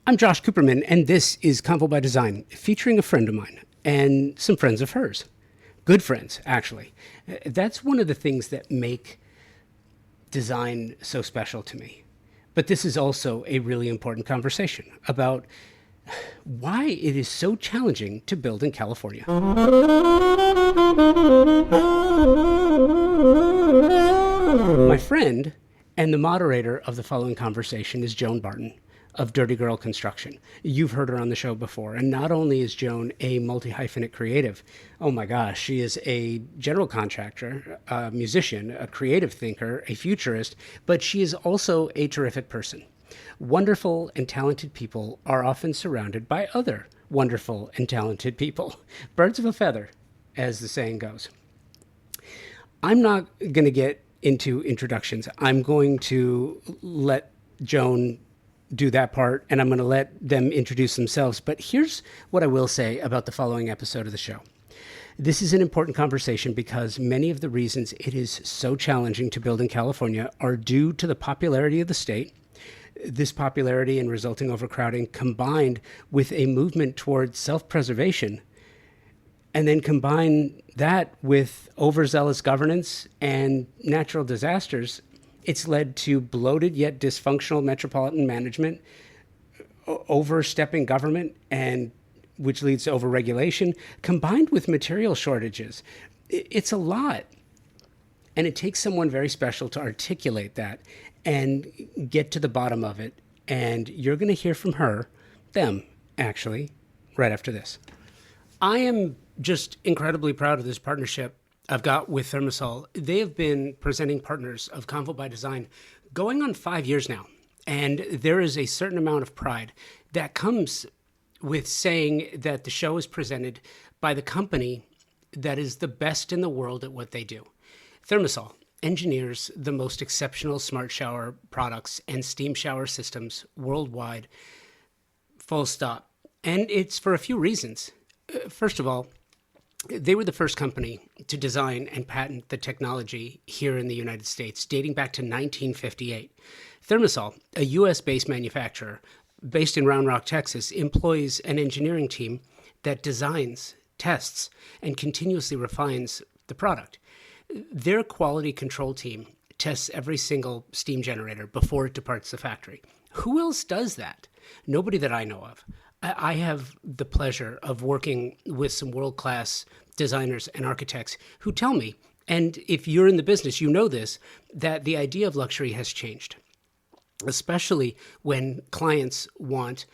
I'm Josh Cooperman, and this is Convo by Design, featuring a friend of mine and some friends of hers. Good friends, actually. That's one of the things that make design so special to me. But this is also a really important conversation about why it is so challenging to build in California. My friend and the moderator of the following conversation is Joan Barton of Dirty Girl Construction. You've heard her on the show before. And not only is Joan a multi-hyphenate creative, oh my gosh, she is a general contractor, a musician, a creative thinker, a futurist, but she is also a terrific person. Wonderful and talented people are often surrounded by other wonderful and talented people. Birds of a feather, as the saying goes. I'm not going to get into introductions. I'm going to let Joan do that part, and I'm going to let them introduce themselves. But here's what I will say about the following episode of the show. This is an important conversation because many of the reasons it is so challenging to build in California are due to the popularity of the state. This popularity and resulting overcrowding combined with a movement towards self-preservation, and then combine that with overzealous governance and natural disasters, it's led to bloated yet dysfunctional metropolitan management, overstepping government, and which leads to overregulation, combined with material shortages. It's a lot. And it takes someone very special to articulate that and get to the bottom of it. And you're going to hear from them, actually, right after this. I am just incredibly proud of this partnership I've got with Thermosol. They have been presenting partners of Convo by Design going on 5 years now. And there is a certain amount of pride that comes with saying that the show is presented by the company that is the best in the world at what they do. Thermosol engineers the most exceptional smart shower products and steam shower systems worldwide, full stop. And it's for a few reasons. First of all, they were the first company to design and patent the technology here in the United States, dating back to 1958. Thermosol, a U.S.-based manufacturer based in Round Rock, Texas, employs an engineering team that designs, tests, and continuously refines the product. Their quality control team tests every single steam generator before it departs the factory. Who else does that? Nobody that I know of. I have the pleasure of working with some world-class designers and architects who tell me, and if you're in the business, you know this, that the idea of luxury has changed, especially when clients want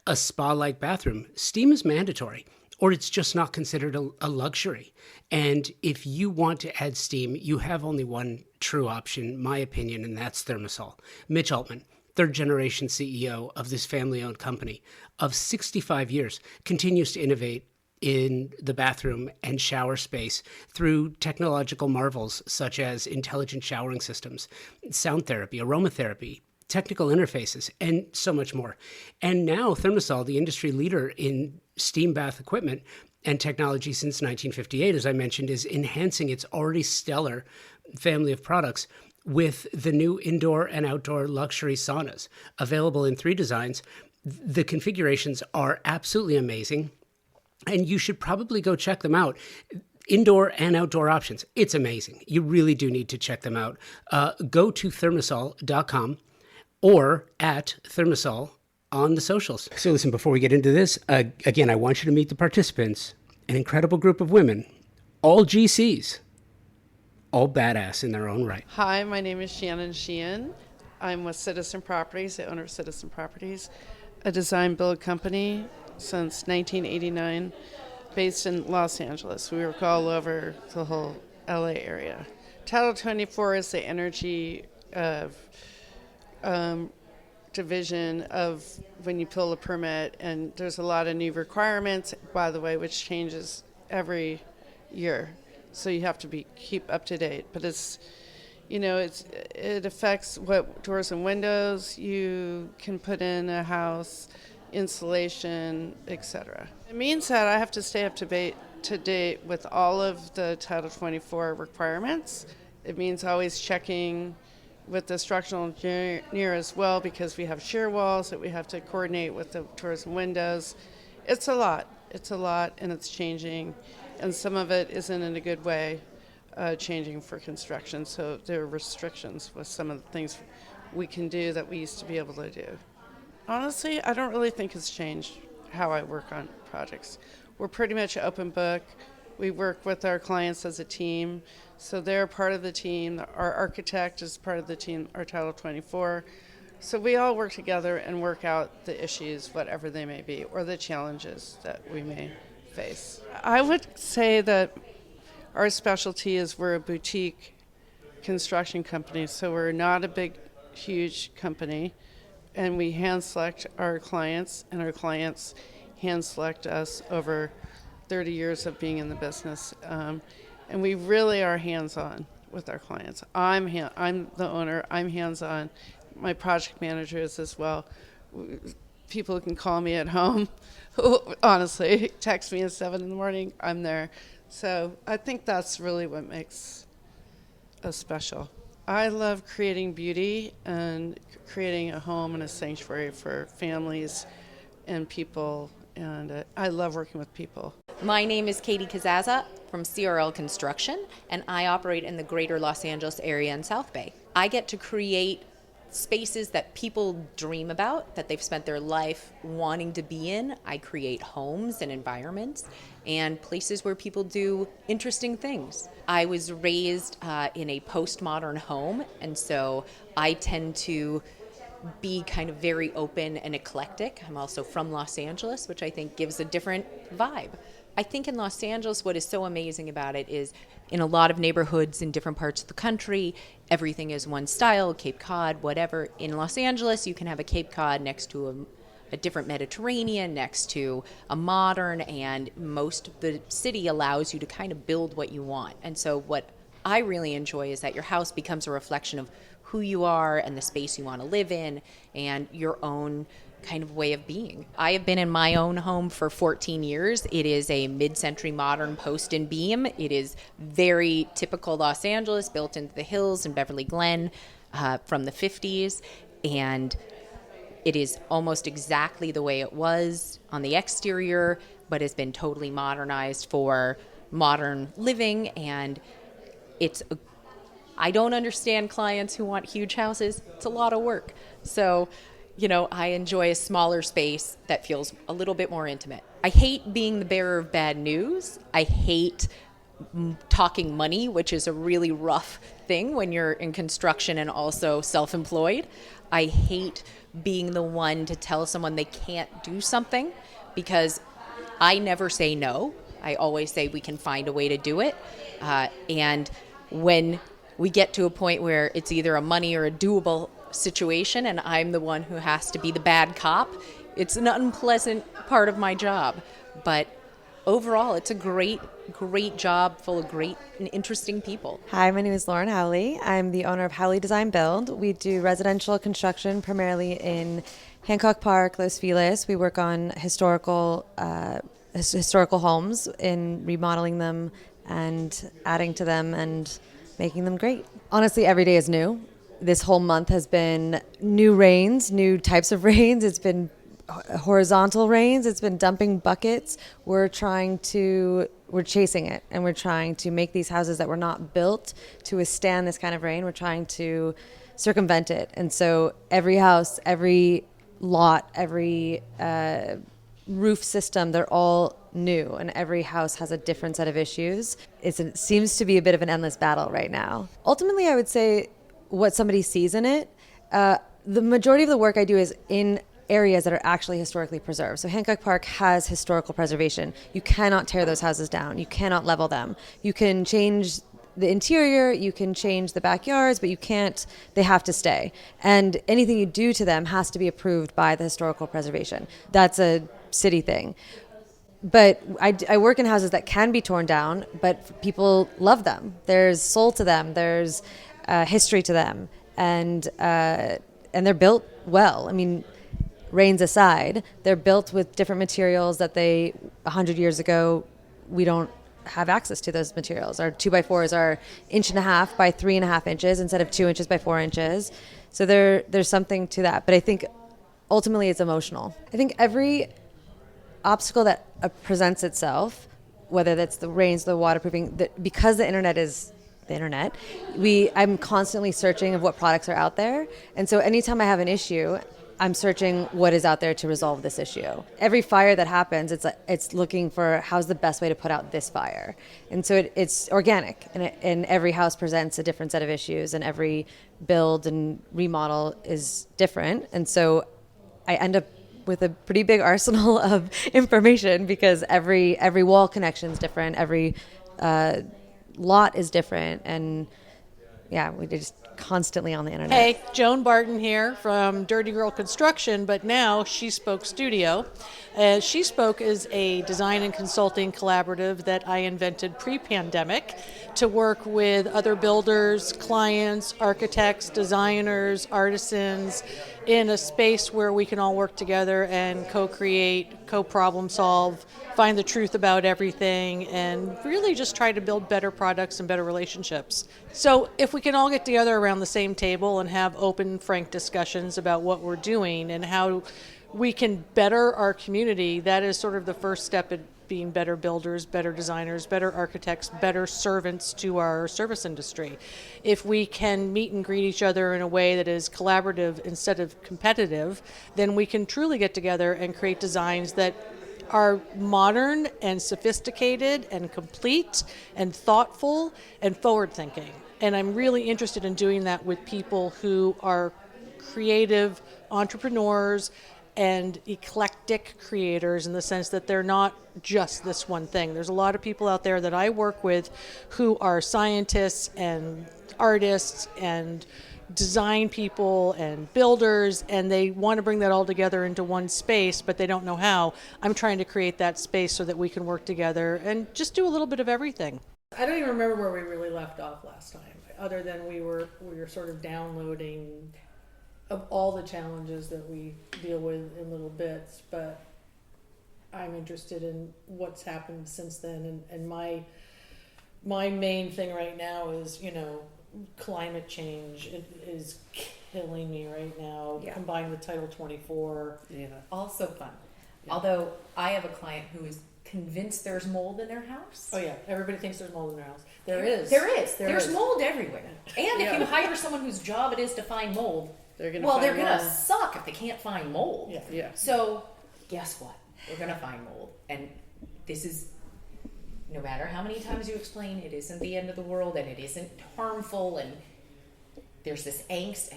a spa-like bathroom. Steam is mandatory, or it's just not considered a luxury. And if you want to add steam, you have only one true option, my opinion, and that's Thermosol. Mitch Altman, third generation CEO of this family-owned company of 65 years, continues to innovate in the bathroom and shower space through technological marvels such as intelligent showering systems, sound therapy, aromatherapy, technical interfaces, and so much more. And now Thermosol, the industry leader in steam bath equipment and technology since 1958, as I mentioned, is enhancing its already stellar family of products with the new indoor and outdoor luxury saunas available in 3 designs. The configurations are absolutely amazing, and you should probably go check them out. Indoor and outdoor options. It's amazing. You really do need to check them out. Go to thermosol.com or at Thermosol on the socials. So listen, before we get into this, again, I want you to meet the participants, an incredible group of women, all GCs, all badass in their own right. Hi, my name is Shannon Sheehan. I'm with Citizen Properties, the owner of Citizen Properties, a design build company since 1989, based in Los Angeles. We work all over the whole LA area. Title 24 is the energy of division of when you pull a permit, and there's a lot of new requirements, by the way, which changes every year. So you have to keep up to date. But it affects what doors and windows you can put in a house, insulation, etc. It means that I have to stay up to date with all of the Title 24 requirements. It means always checking with the structural engineer as well, because we have shear walls that we have to coordinate with the doors and windows. It's a lot. It's a lot, and it's changing, and some of it isn't in a good way, changing for construction. So there are restrictions with some of the things we can do that we used to be able to do. Honestly, I don't really think it's changed how I work on projects. We're pretty much open book. We work with our clients as a team, so they're part of the team. Our architect is part of the team, our Title 24. So we all work together and work out the issues, whatever they may be, or the challenges that we may face. I would say that our specialty is we're a boutique construction company, so we're not a big, huge company, and we hand select our clients, and our clients hand select us over 30 years of being in the business, and we really are hands-on with our clients. I'm the owner. I'm hands-on. My project manager is as well. People can call me at home. Honestly, text me at 7 in the morning. I'm there. So I think that's really what makes us special. I love creating beauty and creating a home and a sanctuary for families and people, and I love working with people. My name is Katie Kazaza from CRL Construction, and I operate in the greater Los Angeles area and South Bay. I get to create spaces that people dream about, that they've spent their life wanting to be in. I create homes and environments and places where people do interesting things. I was raised in a postmodern home, and so I tend to be kind of very open and eclectic. I'm also from Los Angeles, which I think gives a different vibe. I think in Los Angeles, what is so amazing about it is in a lot of neighborhoods in different parts of the country, everything is one style, Cape Cod, whatever. In Los Angeles, you can have a Cape Cod next to a different Mediterranean, next to a modern, and most of the city allows you to kind of build what you want. And so what I really enjoy is that your house becomes a reflection of who you are and the space you want to live in and your own kind of way of being. I have been in my own home for 14 years. It is a mid-century modern post and beam. It is very typical Los Angeles, built into the hills in Beverly Glen from the 50s. And it is almost exactly the way it was on the exterior, but has been totally modernized for modern living. And I don't understand clients who want huge houses. It's a lot of work. So I enjoy a smaller space that feels a little bit more intimate. I hate being the bearer of bad news. I hate talking money, which is a really rough thing when you're in construction and also self-employed. I hate being the one to tell someone they can't do something, because I never say no. I always say we can find a way to do it. And when we get to a point where it's either a money or a doable situation and I'm the one who has to be the bad cop, it's an unpleasant part of my job. But overall, it's a great job full of great and interesting people. Hi, my name is Lauren Howley. I'm the owner of Howley Design Build. We do residential construction primarily in Hancock Park, Los Feliz. We work on historical homes, in remodeling them and adding to them and making them great. Honestly, every day is new. This whole month has been new rains, new types of rains. It's been horizontal rains. It's been dumping buckets. We're chasing it, and we're trying to make these houses that were not built to withstand this kind of rain. We're trying to circumvent it. And so every house, every lot, every roof system, they're all new, and every house has a different set of issues. It seems to be a bit of an endless battle right now. Ultimately, I would say what somebody sees in it, the majority of the work I do is in areas that are actually historically preserved. So Hancock Park has historical preservation. You cannot tear those houses down. You cannot level them. You can change the interior, you can change the backyards, but they have to stay. And anything you do to them has to be approved by the historical preservation. That's a city thing. But I work in houses that can be torn down, but people love them. There's soul to them. There's history to them, and they're built well. I mean, rains aside, they're built with different materials that 100 years ago, we don't have access to those materials. Our 2x4s are 1.5 by 3.5 inches instead of 2 inches by 4 inches. So there's something to that. But I think ultimately it's emotional. I think every obstacle that presents itself, whether that's the rains, the waterproofing, because the internet is the internet, I'm constantly searching of what products are out there. And so anytime I have an issue, I'm searching what is out there to resolve this issue. Every fire that happens, it's looking for how's the best way to put out this fire. And so it's organic, and every house presents a different set of issues, and every build and remodel is different. And so I end up with a pretty big arsenal of information, because every wall connection is different, every lot is different, and yeah, we're just constantly on the internet. Hey, Joan Barton here from Dirty Girl Construction, but now She Spoke Studio. She Spoke is a design and consulting collaborative that I invented pre-pandemic to work with other builders, clients, architects, designers, artisans, in a space where we can all work together and co-create, co-problem solve, find the truth about everything, and really just try to build better products and better relationships. So if we can all get together around the same table and have open, frank discussions about what we're doing and how we can better our community, that is sort of the first step in being better builders, better designers, better architects, better servants to our service industry. If we can meet and greet each other in a way that is collaborative instead of competitive, then we can truly get together and create designs that are modern and sophisticated and complete and thoughtful and forward-thinking. And I'm really interested in doing that with people who are creative entrepreneurs and eclectic creators, in the sense that they're not just this one thing. There's a lot of people out there that I work with who are scientists and artists and design people and builders, and they want to bring that all together into one space, but they don't know how. I'm trying to create that space so that we can work together and just do a little bit of everything. I don't even remember where we really left off last time, other than we were sort of downloading of all the challenges that we deal with in little bits, but I'm interested in what's happened since then, and my main thing right now is, climate change. It is killing me right now, combined with Title 24. Yeah. Also fun. Yeah. Although I have a client who is convinced there's mold in their house. Oh yeah, everybody thinks there's mold in their house. There is. There's mold everywhere. And if you hire someone whose job it is to find mold, they're gonna suck if they can't find mold. Yeah. So guess what? We're gonna find mold, and this is, no matter how many times you explain, it isn't the end of the world, and it isn't harmful, and there's this angst,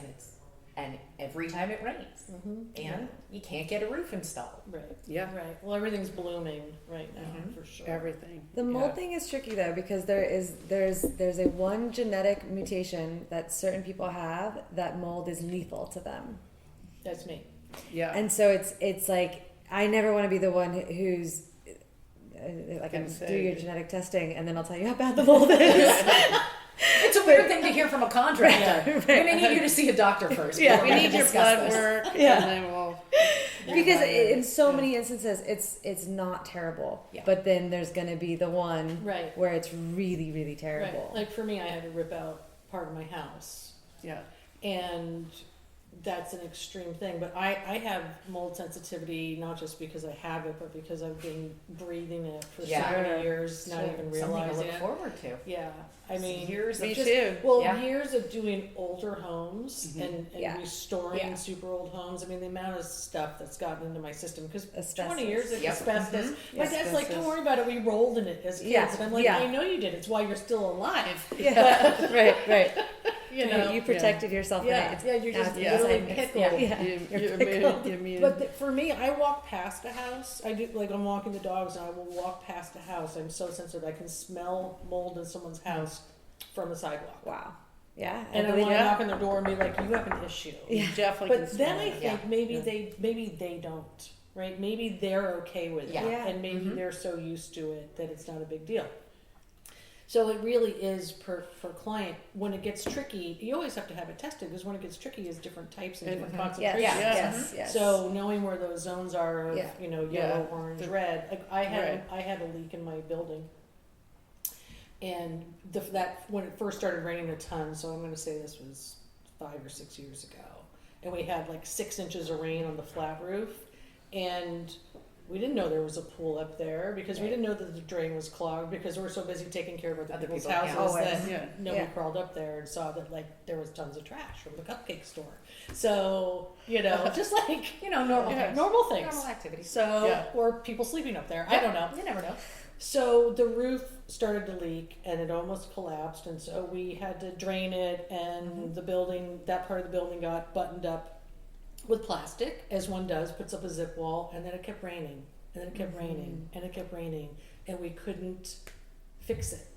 and every time it rains, and you can't get a roof installed. Right. Yeah. Right. Well, everything's blooming right now, for sure. Everything. The mold thing is tricky though, because there's a one genetic mutation that certain people have that mold is lethal to them. That's me. Yeah. And so it's like, I never want to be the one who's do your genetic testing, and then I'll tell you how bad the mold is. It's a weird thing to hear from a contractor. Right. We're going to need you to see a doctor first. We need your blood work, and then we'll... Because in so many instances, it's not terrible. Yeah. But then there's going to be the one where it's really, really terrible. Right. Like for me, I had to rip out part of my house. Yeah. And that's an extreme thing. But I have mold sensitivity, not just because I have it, but because I've been breathing it for so many years, not even realizing something to look forward to. Yeah. I mean, years of years of doing older homes and restoring super old homes. I mean, the amount of stuff that's gotten into my system, because 20 years of asbestos. My dad's like, don't worry about it. We rolled in it as kids. And I'm like, I know you did. It's why you're still alive. Yeah. right. You protected yourself. You're just literally pickled. You're pickled. But for me, I walk past a house. I do, like, I'm walking the dogs, and I will walk past a house. I'm so sensitive. I can smell mold in someone's house from the sidewalk. Wow. Yeah. And I want to knock on their door and be like, you have an issue. You definitely But then I think maybe they don't, right? Maybe they're okay with it. And maybe they're so used to it that it's not a big deal. So it really is per client. When it gets tricky, you always have to have it tested, because when it gets tricky, is different types and different concentrations. Yes. So knowing where those zones are of yellow, orange, red. Like I had a leak in my building, And that when it first started raining a ton, so I'm going to say this was 5 or 6 years ago, and we had like 6 inches of rain on the flat roof, and we didn't know there was a pool up there because we didn't know that the drain was clogged because we were so busy taking care of other people's houses that nobody crawled up there and saw that like there was tons of trash from the cupcake store. So, just like, normal things. Normal things. Normal activities. So, or people sleeping up there. I don't know. You never know. So the roof started to leak and it almost collapsed, and so we had to drain it, and the building, that part of the building got buttoned up with plastic, as one does, puts up a zip wall, and then it kept raining, and then it kept raining, and it kept raining, and we couldn't fix it.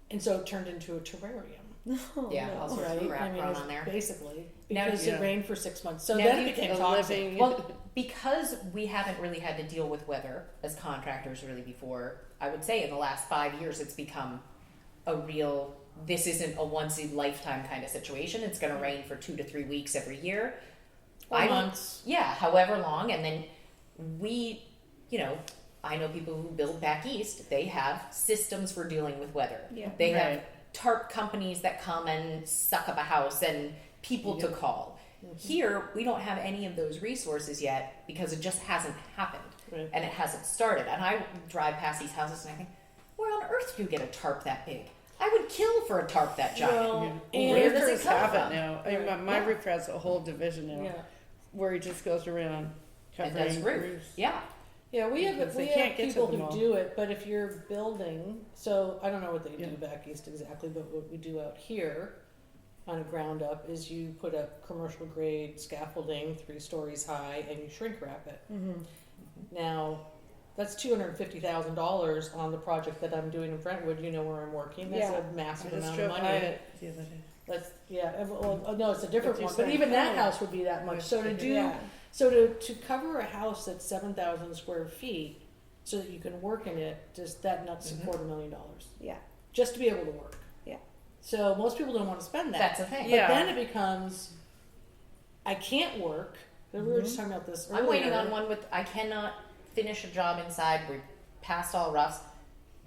And so it turned into a terrarium. All sorts of crap thrown on there. Basically, because it rained for 6 months. So now then it became toxic. Well, because we haven't really had to deal with weather as contractors really before, I would say in the last 5 years it's become a real, this isn't a once in a lifetime kind of situation. It's going to rain for 2 to 3 weeks every year. Or months. Yeah, however long. And then we, I know people who build back east, they have systems for dealing with weather. Yeah. They have tarp companies that come and suck up a house and people to call. Here, we don't have any of those resources yet because it just hasn't happened and it hasn't started. And I drive past these houses and I think, where on earth do you get a tarp that big? I would kill for a tarp that giant. Well, where does it come have from? it now. I mean, my roof has a whole division now where he just goes around And covering does roofs. Yeah. Yeah, we have Because they can't get to people them who all. do it, but if you're building, so I don't know what they do back east exactly, but what we do out here on a ground up is you put up commercial grade scaffolding 3 stories high and you shrink wrap it. Now, that's $250,000 on the project that I'm doing in Brentwood. You know where I'm working. That's a massive amount of money. The other day. That's well, no, it's a different But one. you're But even saying, that house would be that much. So to do, Yeah. so to cover a house that's 7,000 square feet, so that you can work in it, just that nuts $250,000. Yeah. Just to be able to work. Yeah. So most people don't want to spend that. That's the thing. But Yeah. then it becomes, I can't work. We were just talking about this earlier. I'm waiting on one with, I cannot finish a job inside. We're past all roughs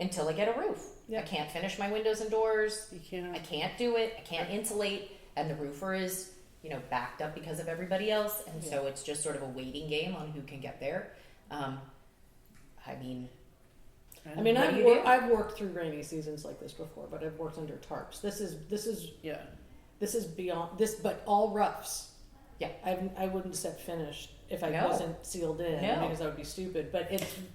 until I get a roof. Yeah. I can't finish my windows and doors. You can't. I can't do it. I can't insulate. And the roofer is, backed up because of everybody else. And so it's just sort of a waiting game on who can get there. I mean, What do you do? I've worked through rainy seasons like this before, but I've worked under tarps. This is beyond this, but all roughs. Yeah. I wouldn't set finished if I No. wasn't sealed in No. because that would be stupid. But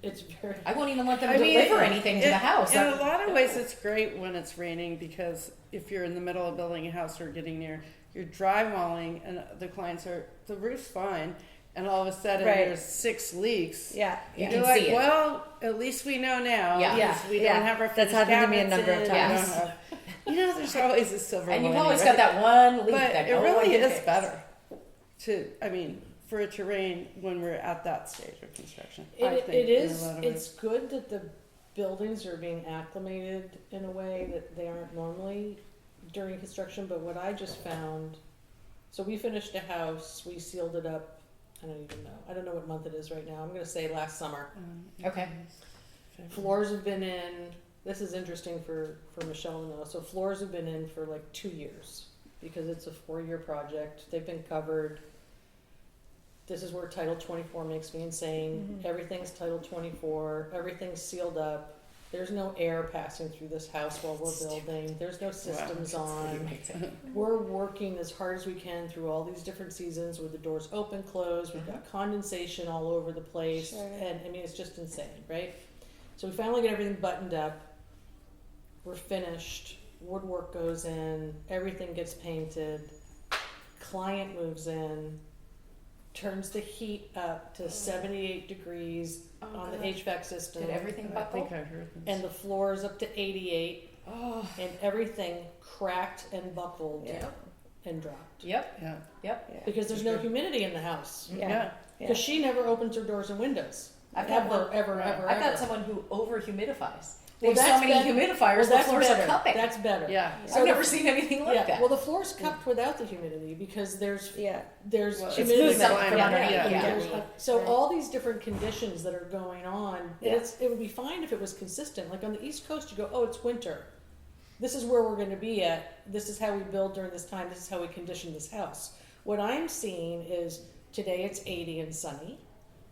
it's very. I won't even let them I mean, deliver anything to the house. In a lot of ways, it's great when it's raining because if you're in the middle of building a house or getting near, you're drywalling and the roof's fine, and all of a sudden Right. there's 6 leaks. Yeah. You You're can like, see it. well, at least we know now. Yeah. because we Yeah. don't have our That's finished happened to me a cabinets number of in, we don't times. have- there's always a silver And you've lining, always right? got that one leak But that it no one really can is fix. better for it to rain when we're at that stage of construction. I It think, is. in a lot of It's ways. good that the buildings are being acclimated in a way that they aren't normally during construction. But what I just found, so we finished a house, we sealed it up. I don't even know. I don't know what month it is right now. I'm going to say last summer. Okay. Floors have been in. This is interesting for Michelle to know. So floors have been in for like 2 years because it's a 4-year project. They've been covered. This is where Title 24 makes me insane. Everything's Title 24. Everything's sealed up. There's no air passing through this house while we're building. There's no systems on. We're working as hard as we can through all these different seasons with the doors open, closed. We've got condensation all over the place. Sure. And I mean, it's just insane, right? So we finally get everything buttoned up. We're finished. Woodwork goes in. Everything gets painted. Client moves in. Turns the heat up to 78 degrees on the HVAC system. Did everything I buckle? think I heard this. And the floor is up to 88. And everything cracked and buckled and dropped. Yep. Yeah. Yep. Because there's no humidity in the house. Yeah. Because she never opens her doors and windows. I've got Ever. I've got someone who over humidifies. They have so that's many better. humidifiers, the that's floors better. are cupping. That's better. Yeah. I've never seen anything like that. Well, the floor's cupped without the humidity because there's Yeah. Well, humidity it's movement from from underneath. underneath, yeah. So all these different conditions that are going on, Yeah. it would be fine if it was consistent. Like on the East Coast, you go, oh, it's winter. This is where we're going to be at. This is how we build during this time. This is how we condition this house. What I'm seeing is today it's 80 and sunny.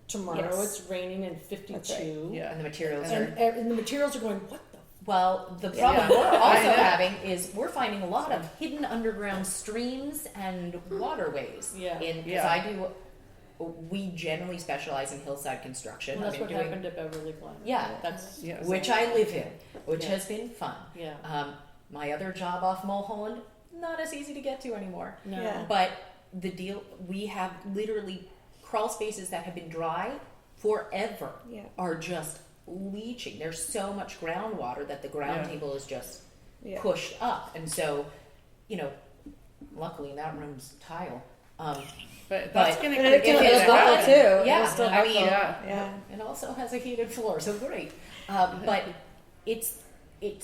Tomorrow Yes. it's raining and 52. That's right. Yeah. And the materials And, are. and the materials are going, what the? Well, the problem Yeah. we're I also know. having is we're finding a lot of hidden underground streams and waterways. Yeah. Because Yeah. I do. We generally specialize in hillside construction. Well, that's I've what been doing- happened at Beverly Glen. Yeah. That's Yeah. which I live in, which Yeah. has been fun. yeah. My other job off Mulholland, not as easy to get to anymore. No. Yeah. But the deal, we have literally crawl spaces that have been dry forever Yeah. are just leaching. There's so much groundwater that the ground Yeah. table is just Yeah. pushed up. And so, luckily that room's tile. But that's But- going And to it's If still it's buckle not- too. Yeah, It'll still I mean, buckle. Yeah. Yeah. It also has a heated floor, so great. But it's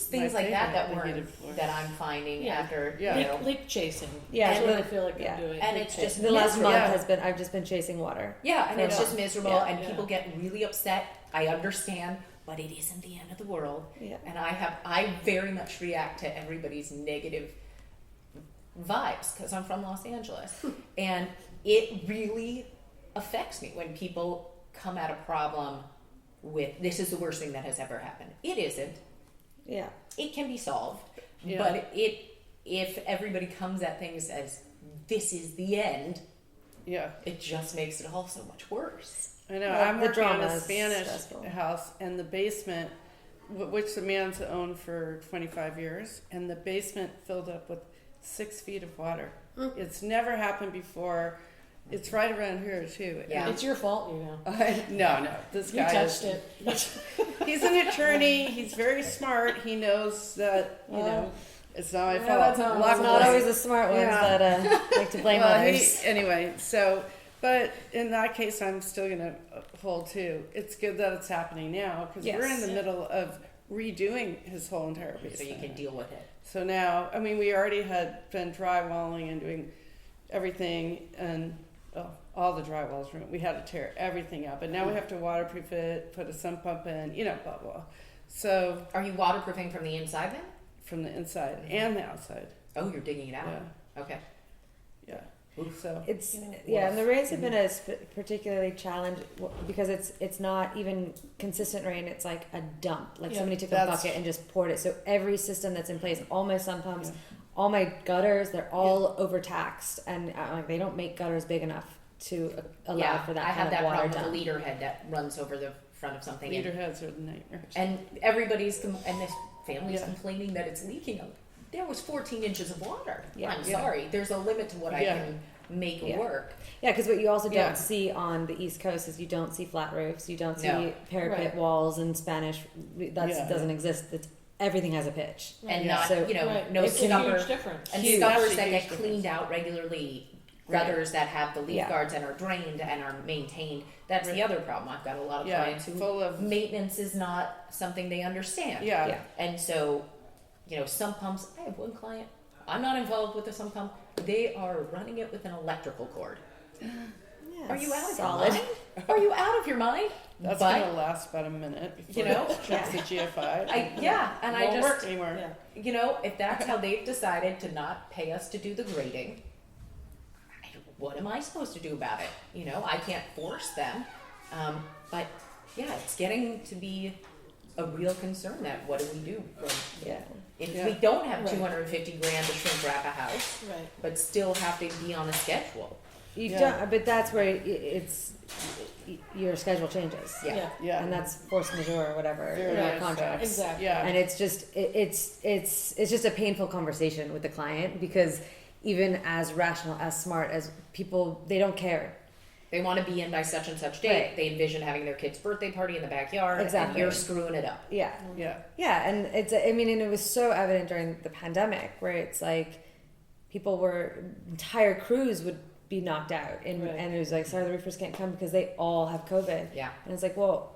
things My like that favorite, the heated floor. that I'm finding Yeah. after Yeah. Leak chasing. Yeah, That's and- what I feel like yeah. I'm doing. And Leak it's chasing. just The last month Yeah. has been, I've just been chasing water. Yeah, and it's Yeah. just miserable, Yeah. and Yeah. people get really upset. I understand, but it isn't the end of the world. Yeah. And I very much react to everybody's negative vibes because I'm from Los Angeles, and it really affects me when people come at a problem with this is the worst thing that has ever happened. It isn't. Yeah. It can be solved, Yeah. but if everybody comes at things as this is the end, Yeah. it just makes it all so much worse. I know. Well, I'm the working on drama a is Spanish stressful. house, and the basement, which the man's owned for 25 years, and the basement filled up with 6 feet of water. It's never happened before. It's right around here too. Yeah. It's your fault, you know. No. This You guy touched is, it. He's an attorney. He's very smart. He knows that it's not my fault. that's not- It's Luckily. not always the smart ones Yeah. that like to blame Well, others. anyway, so, but in that case, I'm still going to hold too. It's good that it's happening now because we're in Yes. the middle of redoing his whole entire basement. So you can deal with it. So now, I mean, we already had been drywalling and doing everything, and all the drywall's ruined. We had to tear everything up, and now we have to waterproof it, put a sump pump in, blah blah. So Are you waterproofing from the inside then? from the inside and the outside, Oh, you're digging it out. Yeah. Okay. yeah. So It's yeah, and the rains have been a particularly challenged because it's not even consistent rain. It's like a dump. Like Yeah, somebody took a that's- bucket and just poured it. So every system that's in place, all my sump pumps, Yeah. all my gutters, they're all overtaxed, and like they don't make gutters big enough to allow Yeah, for that I kind have of that water problem with dump. the leader head that runs over the front of something. leader heads are the nightmares. And everybody's, and this family's Yeah. complaining that it's leaking. There was 14 inches of water. Yeah. I'm Yeah. sorry. There's a limit to what I Yeah. can make Yeah. work. Yeah, because what you also don't Yeah. see on the East Coast is you don't see flat roofs, you don't see No. parapet Right. walls in Spanish. That Yeah. doesn't exist. everything has a pitch. And Yeah. not, So- Right. no It's a scupper. huge difference. And Huge. scuppers That's a that huge get difference. cleaned out regularly, Right. gutters that have the leaf Yeah. guards and are drained and are maintained. That's the Right. other problem. I've got a lot of Yeah, clients who full of- maintenance is not something they understand. Yeah. Yeah. And so, sump pumps, I have one client, I'm not involved with a sump pump, they are running it with an electrical cord. Yeah, Are you out of solid. your mind? Are you out of your mind? That's But- gonna last about a minute before You know? it checks the GFI. And I Won't just, work anymore. Yeah. if that's how they've decided to not pay us to do the grading, what am I supposed to do about it? I can't force them. But yeah, it's getting to be a real concern that what do we do? Yeah. If Yeah. we don't have Right. 250 grand to shrink wrap a house, Right. but still have to be on a schedule. You Yeah. don't, but that's where your schedule changes. Yeah. Yeah. And that's force majeure or whatever Very in our nice, contracts. Exactly. Yeah. And it's just it's just a painful conversation with the client because even as rational, as smart as people, they don't care. They want to be in by such and such date. Right. They envision having their kid's birthday party in the backyard, and Exactly. you're screwing it up. Yeah. Yeah. Yeah, and and it was so evident during the pandemic where it's like entire crews would be knocked out, and Right. it was like, sorry, the roofers can't come because they all have COVID. Yeah. And it's like, well,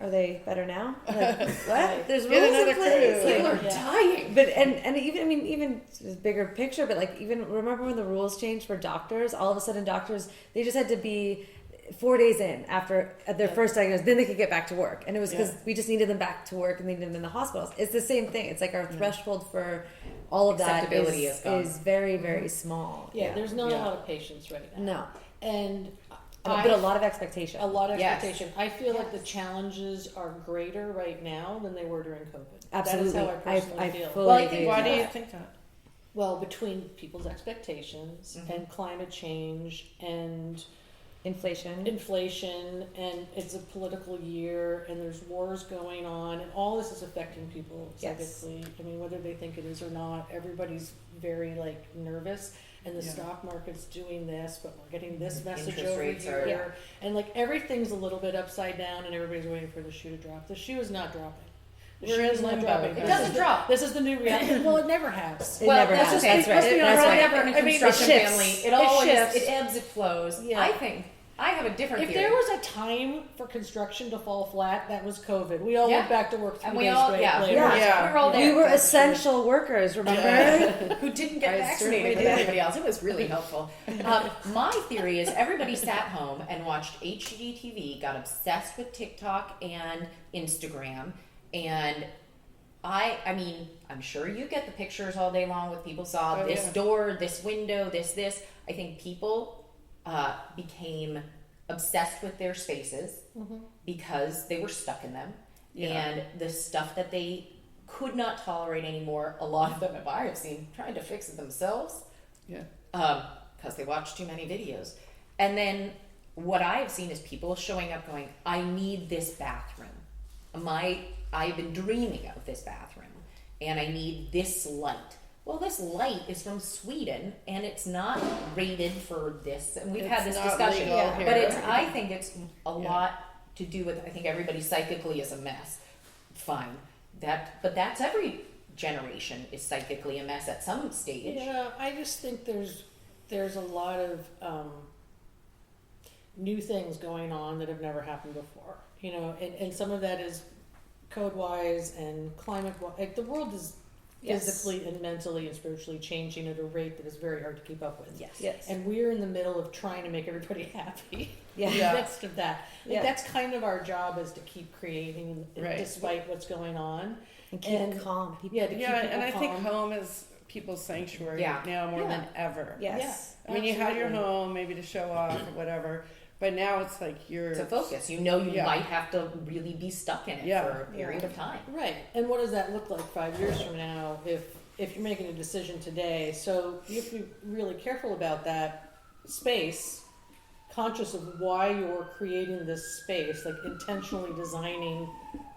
Are they better now? Like, what? There's Get rules another in place. crew. People are Yeah. dying. But and even this bigger picture. But like even remember when the rules changed for doctors? All of a sudden, doctors they just had to be 4 days in after their first diagnosis, then they could get back to work. And it was because we just needed them back to work and needed them in the hospitals. It's the same thing. It's like our threshold for all of that Acceptability is very, very small. Yeah, there's not a lot of patience right now. No. And But a lot of expectation. a lot of Yes. expectation. I feel like the challenges are greater right now than they were during COVID. Absolutely. That is how I personally feel. fully Well, I agree think- with Why do that. you think that? Well, between people's expectations and climate change and inflation, and it's a political year, and there's wars going on, and all this is affecting people Yes. psychically. I mean, whether they think it is or not, everybody's very like nervous, and the stock market's doing this, but we're getting this message Interest over rates here, are- and like everything's a little bit upside down, and everybody's waiting for the shoe to drop. The shoe is not dropping. The We're shoe in is not limbo. dropping. It This doesn't is the- drop. This is the new reality. Well, it never has. It never that's has. just, That's right. let's be honest, That's right. never in a I mean, it construction shifts. family. It It always shifts. it ebbs, it flows. Yeah. I think I have a different If theory. there was a time for construction to fall flat, that was COVID. We all Yeah. went back to work 3 and we days all straight yeah, later. Yeah. we were all there. We were essential workers, remember? Who didn't get I certainly vaccinated with did. everybody else. It was really helpful. My theory is everybody sat home and watched HGTV, got obsessed with TikTok and Instagram, and I mean, I'm sure you get the pictures all day long with people saw Oh, this yeah. door, this window, this. I think people became obsessed with their spaces because they were stuck in them. Yeah. And the stuff that they could not tolerate anymore, a lot of them, if I have seen, trying to fix it themselves Yeah. because they watch too many videos. And then what I have seen is people showing up going, I need this bathroom. I've been dreaming of this bathroom and I need this light. Well, this light is from Sweden and it's not rated for this. And we've had It's this not discussion, legal here. but I think it's a lot to do with, I think everybody psychically is a mess. Fine. But that's every generation is psychically a mess at some stage. Yeah, I just think there's a lot of new things going on that have never happened before. You know, and some of that is code-wise and climate-wise. Like the world is physically and mentally and spiritually changing at a rate that is very hard to keep up with. Yes. And we're in the middle of trying to make everybody happy. Yeah. In the midst of that. Like Yeah. that's kind of our job, is to keep creating Right. despite what's going on. And keep calm. Yeah, to keep Yeah, people and I think calm. home is people's sanctuary Yeah. now more Yeah. than ever. Yes. I mean, you had your Absolutely. home maybe to show off or whatever, but now it's like you're To focus. You know you Yeah. might have to really be stuck in it Yeah. for a period of time. Right. And what does that look like 5 years from now if you're making a decision today? So you have to be really careful about that space, conscious of why you're creating this space, like intentionally designing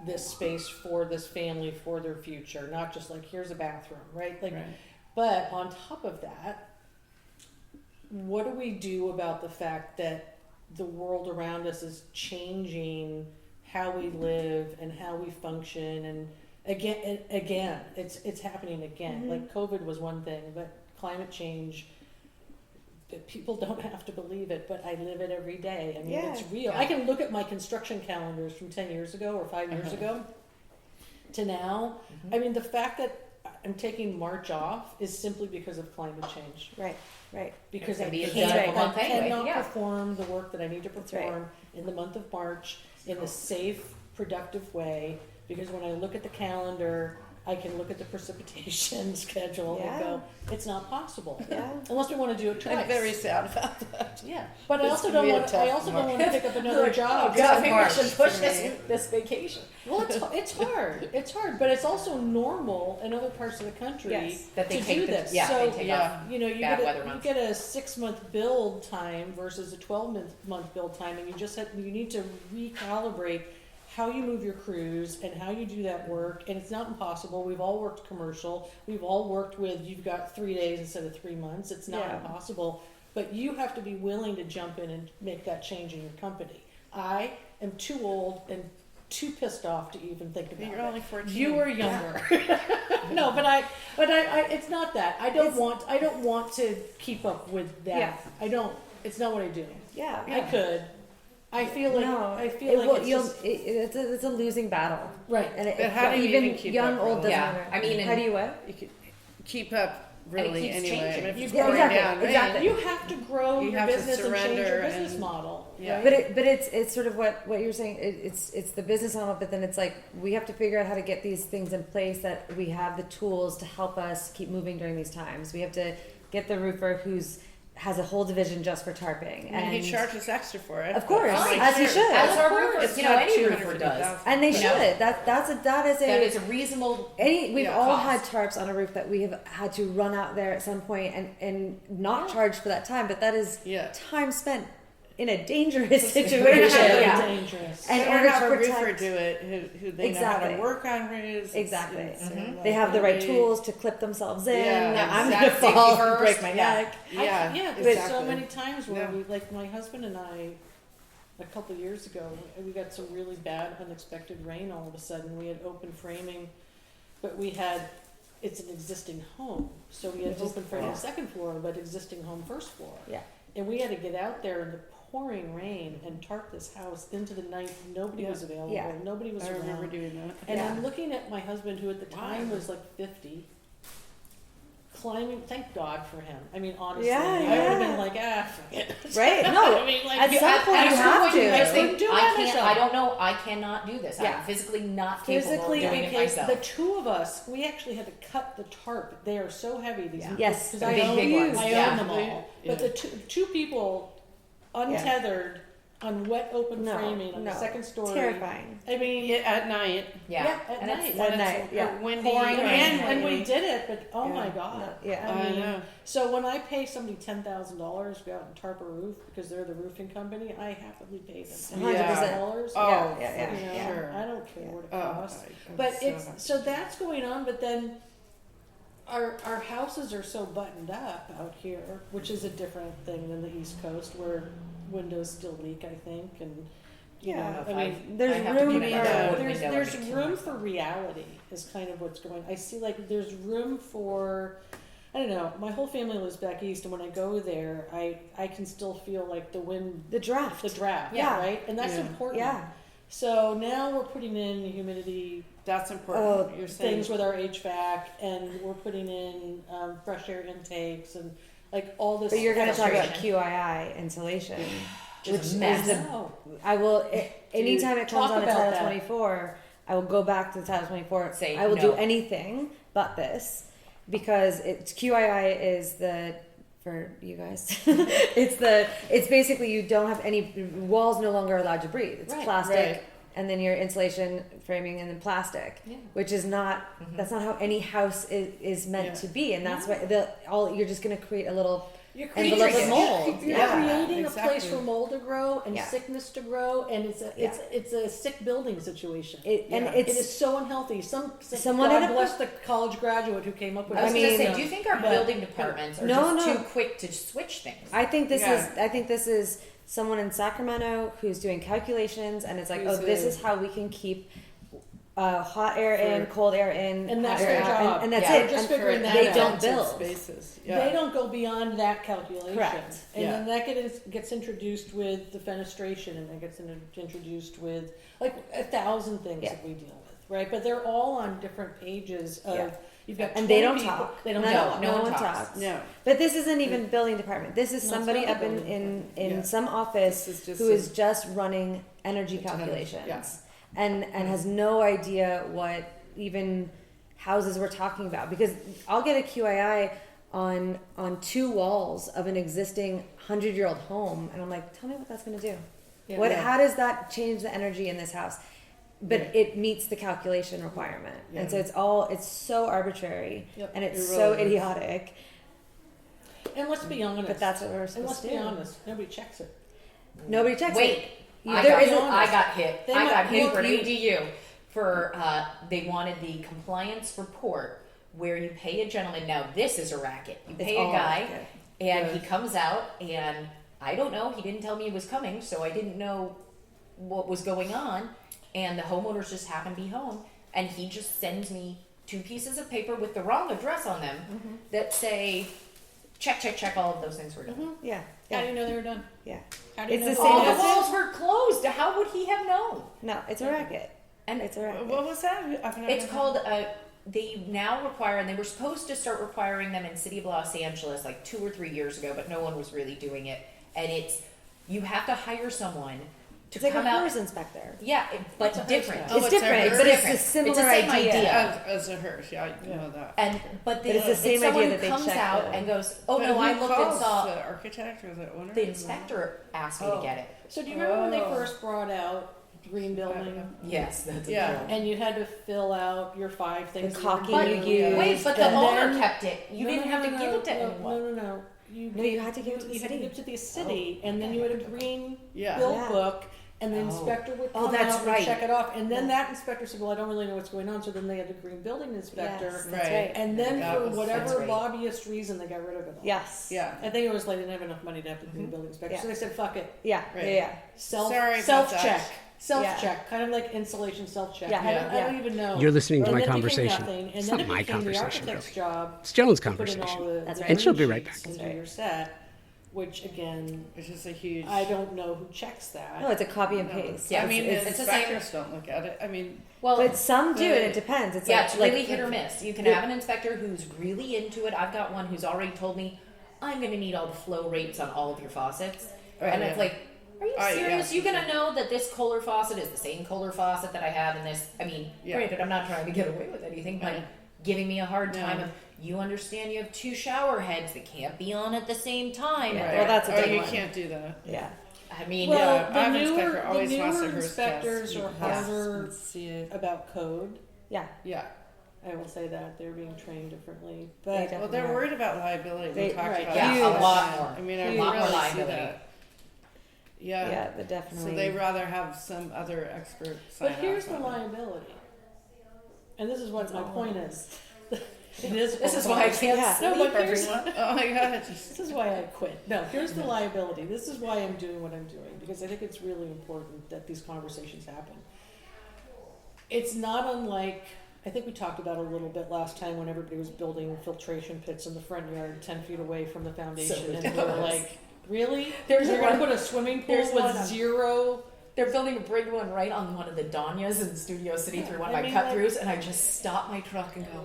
this space for this family, for their future, not just like here's a bathroom, right? Like, Right. but on top of that, what do we do about the fact that the world around us is changing how we live and how we function? And again, it's happening again. Like COVID was one thing, but climate change, people don't have to believe it, but I live it every day. I mean, Yeah. it's real. I can look at my construction calendars from 10 years ago or 5 years ago to now. I mean, the fact that I'm taking March off is simply because of climate change. Right. Because It's I gonna be a can't, difficult I month anyway, cannot yeah. perform the work that I need to right. perform in the month of March in a safe, productive way. Because when I look at the calendar, I can look at the precipitation schedule Yeah. and go, it's not possible. Yeah. Unless we want to do it twice. I'm very sad about that. Yeah, but I It's also gonna don't be a want. I tough also don't month. want to pick up another job. Oh, God, maybe we March should push for this, me. this vacation. Well, it's hard. It's hard, but it's also normal in other parts of the country Yes. That they to take do the- this. yeah, so they take yeah. you know, you bad get weather a, you months. get a 6-month build time versus a 12-month build time, and you need to recalibrate how you move your crews and how you do that work. And it's not impossible. We've all worked commercial. We've all worked with, you've got 3 days instead of 3 months. It's not Yeah. impossible, but you have to be willing to jump in and make that change in your company. I am too old and too pissed off to even think about You're it. only 14. You were younger. No, but I, it's not that. I don't want to keep up with that. Yeah. I don't, it's not what I do. Yeah. I could, I feel like No, I feel like it's just, it's a losing battle, right. and But how do you even even keep young up, old really? doesn't Yeah, matter. I mean, how do you what? You could keep up really keeps anyway. changing. I mean, if it's Yeah, going exactly, down, right? exactly. You have to grow You your have to business and change your surrender business and- model. Yeah. Right? But it's sort of what you're saying. It's the business model, but then it's like we have to figure out how to get these things in place that we have the tools to help us keep moving during these times. We have to get the roofer has a whole division just for tarping, And he charges extra for it. Of course, Like, as he sure. should. As our course. roofers, It's you know, not any roofer does. $250,000. And they You know? should. That is A reasonable. we've Yeah, all cost. had tarps on a roof that we have had to run out there at some point and not charge for that time, but that is Yeah. time spent in a dangerous It's situation. very Very Yeah. dangerous. And And in order have to a roofer protect- do it who they know how Exactly. to work on roofs. Exactly. It's They have the right really- tools to clip themselves in. Yeah, I'm exactly. gonna fall Safety and break first. my Yeah. neck. Yeah, Yeah, exactly. there's so many times where Yeah. we, like my husband and I, a couple of years ago, we got some really bad unexpected rain all of a sudden. We had open framing, but it's an existing home. So we had open framing second floor, but existing home first floor. Yeah. And we had to get out there in the pouring rain and tarp this house into the night. Nobody was available. Yeah. Nobody was I remember around. doing that. And Yeah. I'm looking at my husband, who at the time was like 50, climbing. Thank God for him. I mean, honestly, Yeah, I would have yeah. been like, forget it. Right? No. I mean, like, At some point you have to. I couldn't do it I myself. don't know. I cannot do this. Yeah. I'm physically not capable Physically, of doing it because myself. the two of us, we actually had to cut the tarp. They are so heavy. These Yeah. Yes. because The I big, own, big ones, I yeah. own them all. But the two people untethered on wet open No, framing on the no. second story. Terrifying. I mean, Yeah, at night. yeah. at And it's- night. At when night, it's yeah. Windy. Pouring rain. and we did it, but oh my Yeah. God. No, yeah. I mean, know. So when I pay somebody $10,000 to go out and tarp a roof because they're the roofing company, I happily pay them 100%. $10,000. Oh, Yeah, yeah, You know, yeah. sure. I don't care what it Oh, costs. my God, But so it's much. so that's going on. But then our houses are so buttoned up out here, which is a different thing than the East Coast, where windows still leak, I think, and you Yeah. know, If I mean. There's I have to room put in for- a wood There's window there's every 2 room months. for reality is kind of what's going. I see like there's room for, I don't know. My whole family lives back east, and when I go there, I can still feel like the wind, The draft. the draft, Yeah. right, and that's Yeah. important. Yeah. So now we're putting in humidity That's important. Oh, You're saying. things with our HVAC, and we're putting in fresh air intakes and like all this. But you're going to talk about Frustration. QII insulation, Which which is is a mess. the. No. I will. Anytime it comes talk on a about Title that. 24, I will go back to the Title 24. Say I will no. do anything but this because it's QII is the for you guys. It's basically you don't have any walls no longer allowed to breathe. It's Right, plastic. right. And then your insulation framing, and then plastic, Yeah. which is not. That's not how any house is meant Yeah. to be, and that's why you're just going to create a little You're envelope creating, of mold. You're Yeah. creating a place exactly. for mold to grow and Yeah. sickness to grow, and it's a sick building situation. And Yeah. It is so unhealthy. Someone God had a- bless the college graduate who came up with I was this. going to mean, say, do you think our but- building departments are No, just no. too quick to switch things? I think this Yeah. is someone in Sacramento who's doing calculations, and it's like, Who's oh, this a- is how we can keep hot air in, For- cold air in, And that's hot air their out, job. and that's Yeah. it. Just And figuring that they out. don't Intensive build. spaces. They Yeah. don't go beyond that calculation. Correct. And Yeah. then that gets introduced with the fenestration, and that gets introduced with like 1,000 things Yeah. that we deal with, right? But they're all on different pages of. Yeah. You've got And they 20 don't people- talk. They don't no, talk. No no one one talks. talks. No. But this isn't even building department. This is No, it's somebody not the up in building Yeah. some office This is just who is a- just running energy It's energy, calculations yeah. and has no idea what even houses we're talking about, because I'll get a QII on 2 walls of an existing 100-year-old home, and I'm like, tell me what that's going to do. Yeah. What? Yeah. How does that change the energy in this house? But Yeah. it meets the calculation requirement, and Yeah. so it's so arbitrary, Yep. and it's It so really is. idiotic. And let's be honest. But that's what we're And supposed let's to be do. honest. Nobody checks it. Nobody checks Wait, it. I There got, isn't- I got hit. They I might- got hit you- for an you- ADU for they wanted the compliance report where you pay a gentleman. Now this is a racket. You It's pay a all guy, racket. and Yeah. he comes out, and I don't know. He didn't tell me he was coming, so I didn't know what was going on. And the homeowners just happened to be home, and he just sends me 2 pieces of paper with the wrong address on them that say check, all of those things were done. Yeah. How do Yeah. you know they were done? Yeah. How do you It's know? the All same the as walls were closed. How would he have known? no. It's a racket. And It's a racket. What was that? it's called they now require, and they were supposed to start requiring them in City of Los Angeles like 2 or 3 years ago, but no one was really doing it. And it's, you have to hire someone to It's like a come out. HERS inspector. Yeah, but different. Oh, It's it's a different, HERS. but it's different. a similar It's the same idea. As a hearse, yeah, I know that. And but it's the same someone idea who that they comes check out the- and goes, oh But no, who I looked and calls? saw. The architect or the owner? The inspector asked me to get it. So do you remember when they Oh. first brought out the green building? Yes, that's Yeah. And you had to fill out your 5 things. The that you were caulking doing. you used. Wait, but the Then- owner kept it. You No, didn't no, have to no, give it to no, anyone. No. You had to give it to the You had to city. give it to the city, and then you had a green Yeah. bill Yeah. book, and the Oh. inspector would Oh, come that's out right. and check it off. And then that inspector said, well, I don't really know what's going on, so then they had the green building inspector. Yes, that's Right. right. And then That for was- that's whatever right. lobbyist reason, they got rid of it all. Yes. Yeah. I think it was like they didn't have enough money to have the green building inspector, Yeah. so they said, fuck it. Yeah. Right. Yeah. Self Sorry about check. that. Self check. Kind of like insulation self check. Yeah. I don't even know. You're listening to And my then it became conversation. nothing, and It's then not it my became conversation, the architect's really. job. It's Joan's to put in all conversation. That's the right. And she'll be green right sheets back. into That's right. your set, which again, Which is a huge. I don't know who checks that. No, it's a copy and paste. Yeah, I mean, it's the the same- inspectors don't look at it. I mean, Well, But some do, and it the- depends. It's yeah, like, it's like really hit or miss. You can have an inspector who's really into it. I've got one who's already told me, I'm going to need all the flow rates on all of your faucets. Right, And it's yeah. like, are you Oh, serious? yeah. You're going to know that this Kohler faucet is the same Kohler faucet that I have in this? I mean, Yeah. granted, I'm not trying to get away with anything, but Yeah. giving me a hard No. time of, you understand you have 2 shower heads that can't be on at the same time. Yeah. And Well, that's a oh, big you one. can't do that. yeah. I mean, Well, Yeah, I have an inspector always the wants newer to hearse inspectors test. are Yes. harder See it. about code. Yeah. Yeah. I will say that they're being trained differently, They but definitely Well, they're are. worried about liability. They- we talked right, about yeah, that a last lot time. more. I mean, I A lot more really see liability. that. Yeah. Yeah, but definitely. So they rather have some other expert sign but here's off the on it. liability, and this is what my point is. It is. this is why I can't Yeah. sleep, No, but here's- everyone. Oh my god. This is why I quit. No, here's the liability. This is why I'm doing what I'm doing, because I think it's really important that these conversations happen. It's not unlike, I think we talked about it a little bit last time when everybody was building filtration pits in the front yard 10 feet away from the foundation, and we were ridiculous. like, really? There's You're going to one- put a swimming pool there's with one on- zero? They're building a big one right on one of the Danyas in Studio City through one of I my mean, cut like- throughs, and I just stop my truck and go,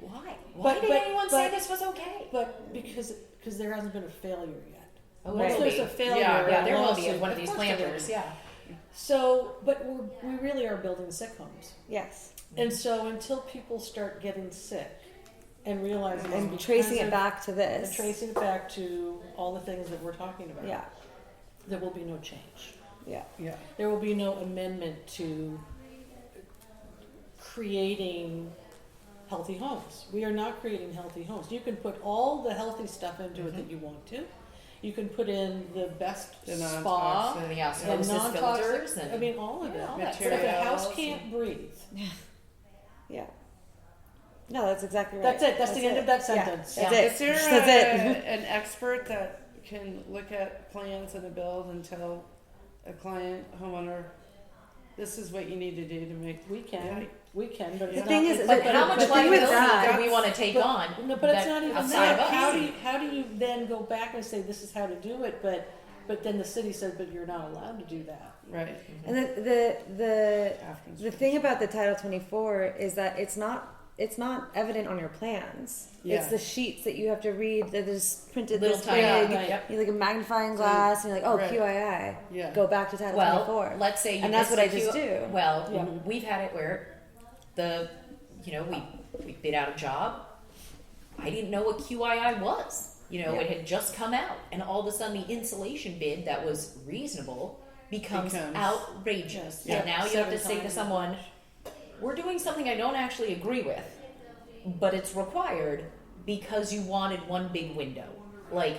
why? Why But- did but- anyone say but- this was okay? But because there hasn't been a failure yet. Oh, Once will there's be. a failure, Yeah, a there will be lawsuit, of one of these course there will planters. be. Yeah. So, but we really are building sick homes. Yes. And so until people start getting sick and realizing And it's tracing because it of- back to and this. tracing it back to all the things that we're talking about, Yeah. there will be no change. Yeah. Yeah. There will be no amendment to creating healthy homes. We are not creating healthy homes. You can put all the healthy stuff into it that you want to. You can put in the best The spa, non-toxic. And yeah, the osmosis filters non-toxic. and I mean, all of it. Yeah, all that But if a house Materials can't breathe, Yeah. No, that's exactly right. that's it. That's the end of that Yeah. sentence. That's Yeah. it. Is there That's it. an expert that can look at plans in a build and tell a client, homeowner, this is what you need to do to make We can, Yeah. but The it's thing not, is, it's But not- how much the thing with liability that- do we want to take but- on? No, but it's that- not even outside of that. us? How do you then go back and say this is how to do it? But then the city said, but you're not allowed to do that. right. And the After the thing about the Title 24 is that it's not evident on your plans. Yeah. It's the sheets that you have to read that is printed Little this tiny- big. Yeah, yep. You like a magnifying glass, and you're like, oh, Right. QII. Yeah. Go back to Title Well, 24. let's say you And that's missed what I a just Q- do. Well, Yeah. we've had it where we bid out a job. I didn't know what QII was. It had just come out, and all of a sudden the insulation bid that was reasonable becomes outrageous. Yeah. And now you have to say to someone, we're doing something I don't actually agree with, but it's required because you wanted one big window. Like,